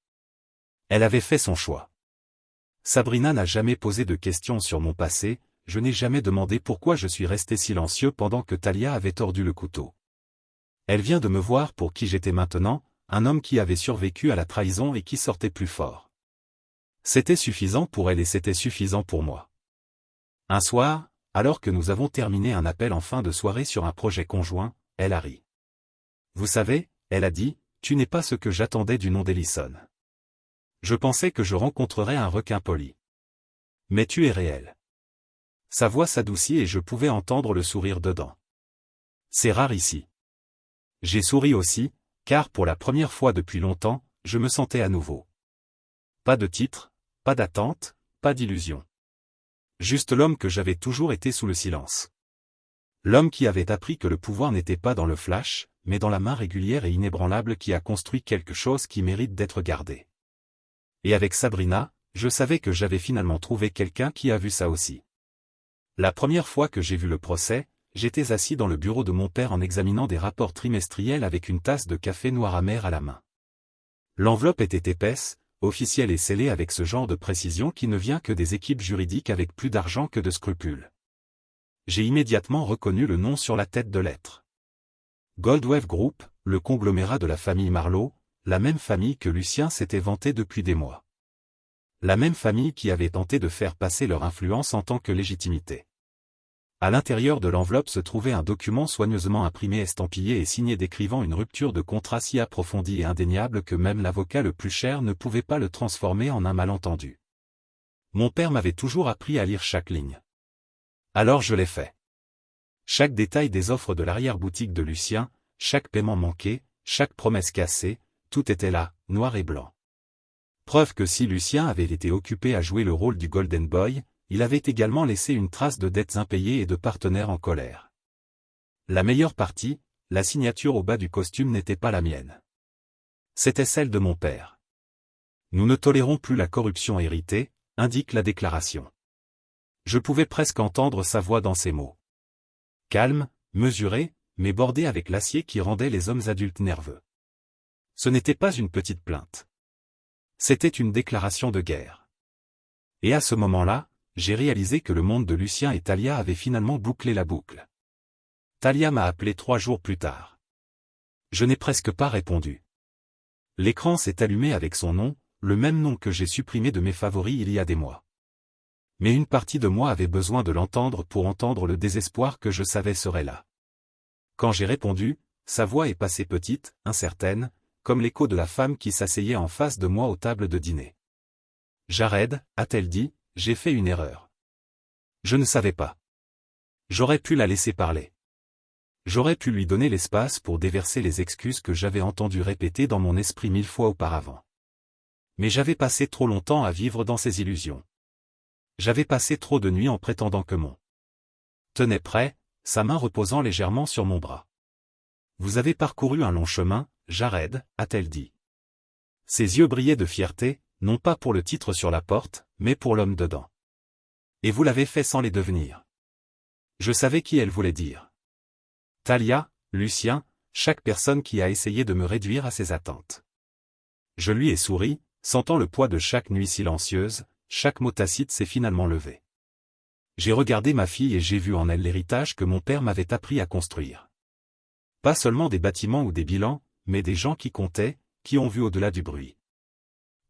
[SPEAKER 1] Elle avait fait son choix. Sabrina n'a jamais posé de questions sur mon passé, je n'ai jamais demandé pourquoi je suis resté silencieux pendant que Talia avait tordu le couteau. Elle vient de me voir pour qui j'étais maintenant, un homme qui avait survécu à la trahison et qui sortait plus fort. C'était suffisant pour elle et c'était suffisant pour moi. Un soir, alors que nous avons terminé un appel en fin de soirée sur un projet conjoint, elle a ri. Vous savez, elle a dit, tu n'es pas ce que j'attendais du nom d'Ellison. Je pensais que je rencontrerais un requin poli. Mais tu es réel. Sa voix s'adoucit et je pouvais entendre le sourire dedans. C'est rare ici. J'ai souri aussi, car pour la première fois depuis longtemps, je me sentais à nouveau. Pas de titre, pas d'attente, pas d'illusion. Juste l'homme que j'avais toujours été sous le silence. L'homme qui avait appris que le pouvoir n'était pas dans le flash, mais dans la main régulière et inébranlable qui a construit quelque chose qui mérite d'être gardé. Et avec Sabrina, je savais que j'avais finalement trouvé quelqu'un qui a vu ça aussi. La première fois que j'ai vu le procès, j'étais assis dans le bureau de mon père en examinant des rapports trimestriels avec une tasse de café noir amer à la main. L'enveloppe était épaisse, officielle et scellée avec ce genre de précision qui ne vient que des équipes juridiques avec plus d'argent que de scrupules. J'ai immédiatement reconnu le nom sur la tête de lettre. Goldwave Group, le conglomérat de la famille Marlowe, la même famille que Lucien s'était vanté depuis des mois. La même famille qui avait tenté de faire passer leur influence en tant que légitimité. À l'intérieur de l'enveloppe se trouvait un document soigneusement imprimé, estampillé et signé décrivant une rupture de contrat si approfondie et indéniable que même l'avocat le plus cher ne pouvait pas le transformer en un malentendu. Mon père m'avait toujours appris à lire chaque ligne. Alors je l'ai fait. Chaque détail des offres de l'arrière-boutique de Lucien, chaque paiement manqué, chaque promesse cassée, tout était là, noir et blanc. Preuve que si Lucien avait été occupé à jouer le rôle du Golden Boy, il avait également laissé une trace de dettes impayées et de partenaires en colère. La meilleure partie, la signature au bas du costume n'était pas la mienne. C'était celle de mon père. Nous ne tolérons plus la corruption héritée, indique la déclaration. Je pouvais presque entendre sa voix dans ces mots. Calme, mesuré, mais bordé avec l'acier qui rendait les hommes adultes nerveux. Ce n'était pas une petite plainte. C'était une déclaration de guerre. Et à ce moment-là, j'ai réalisé que le monde de Lucien et Talia avait finalement bouclé la boucle. Talia m'a appelé 3 jours plus tard. Je n'ai presque pas répondu. L'écran s'est allumé avec son nom, le même nom que j'ai supprimé de mes favoris il y a des mois. Mais une partie de moi avait besoin de l'entendre pour entendre le désespoir que je savais serait là. Quand j'ai répondu, sa voix est passée petite, incertaine, comme l'écho de la femme qui s'asseyait en face de moi aux tables de dîner. Jared, a-t-elle dit, j'ai fait une erreur. Je ne savais pas. J'aurais pu la laisser parler. J'aurais pu lui donner l'espace pour déverser les excuses que j'avais entendues répéter dans mon esprit 1000 fois auparavant. Mais j'avais passé trop longtemps à vivre dans ces illusions. J'avais passé trop de nuits en prétendant que mon tenait prêt, sa main reposant légèrement sur mon bras. Vous avez parcouru un long chemin, Jared, a-t-elle dit. Ses yeux brillaient de fierté, non pas pour le titre sur la porte, mais pour l'homme dedans. Et vous l'avez fait sans les devenir. Je savais qui elle voulait dire. Talia, Lucien, chaque personne qui a essayé de me réduire à ses attentes. Je lui ai souri, sentant le poids de chaque nuit silencieuse, chaque mot tacite s'est finalement levé. J'ai regardé ma fille et j'ai vu en elle l'héritage que mon père m'avait appris à construire. Pas seulement des bâtiments ou des bilans, mais des gens qui comptaient, qui ont vu au-delà du bruit.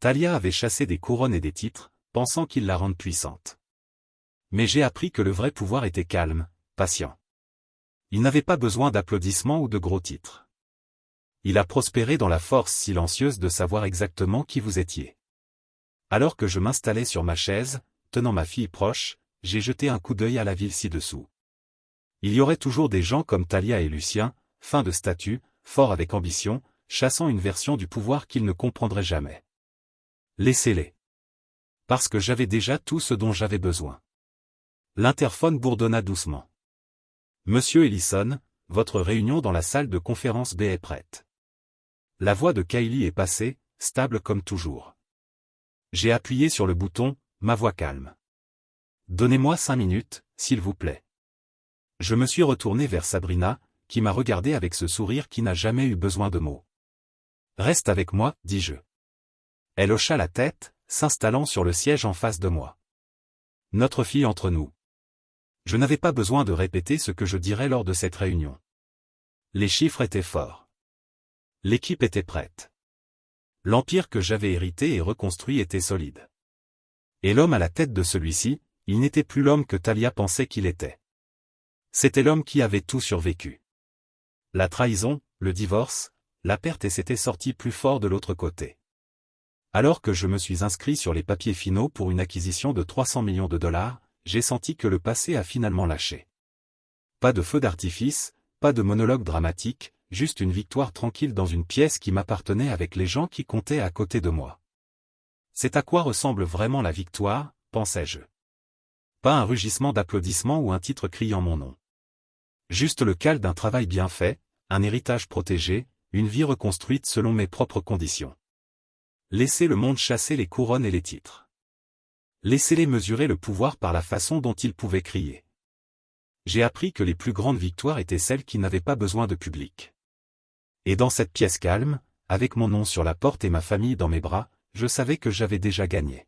[SPEAKER 1] Talia avait chassé des couronnes et des titres, pensant qu'ils la rendent puissante. Mais j'ai appris que le vrai pouvoir était calme, patient. Il n'avait pas besoin d'applaudissements ou de gros titres. Il a prospéré dans la force silencieuse de savoir exactement qui vous étiez. Alors que je m'installais sur ma chaise, tenant ma fille proche, j'ai jeté un coup d'œil à la ville ci-dessous. Il y aurait toujours des gens comme Talia et Lucien, fins de statut, forts avec ambition, chassant une version du pouvoir qu'ils ne comprendraient jamais. Laissez-les. Parce que j'avais déjà tout ce dont j'avais besoin. L'interphone bourdonna doucement. Monsieur Ellison, votre réunion dans la salle de conférence B est prête. La voix de Kylie est passée, stable comme toujours. J'ai appuyé sur le bouton, ma voix calme. Donnez-moi 5 minutes, s'il vous plaît. Je me suis retourné vers Sabrina, qui m'a regardé avec ce sourire qui n'a jamais eu besoin de mots. Reste avec moi, dis-je. Elle hocha la tête, s'installant sur le siège en face de moi. Notre fille entre nous. Je n'avais pas besoin de répéter ce que je dirais lors de cette réunion. Les chiffres étaient forts. L'équipe était prête. L'empire que j'avais hérité et reconstruit était solide. Et l'homme à la tête de celui-ci, il n'était plus l'homme que Talia pensait qu'il était. C'était l'homme qui avait tout survécu. La trahison, le divorce, la perte et s'était sorti plus fort de l'autre côté. Alors que je me suis inscrit sur les papiers finaux pour une acquisition de 300 millions de dollars, j'ai senti que le passé a finalement lâché. Pas de feu d'artifice, pas de monologue dramatique, juste une victoire tranquille dans une pièce qui m'appartenait avec les gens qui comptaient à côté de moi. C'est à quoi ressemble vraiment la victoire, pensais-je. Pas un rugissement d'applaudissements ou un titre criant mon nom. Juste le cal d'un travail bien fait, un héritage protégé, une vie reconstruite selon mes propres conditions. Laissez le monde chasser les couronnes et les titres. Laissez-les mesurer le pouvoir par la façon dont ils pouvaient crier. J'ai appris que les plus grandes victoires étaient celles qui n'avaient pas besoin de public. Et dans cette pièce calme, avec mon nom sur la porte et ma famille dans mes bras, je savais que j'avais déjà gagné.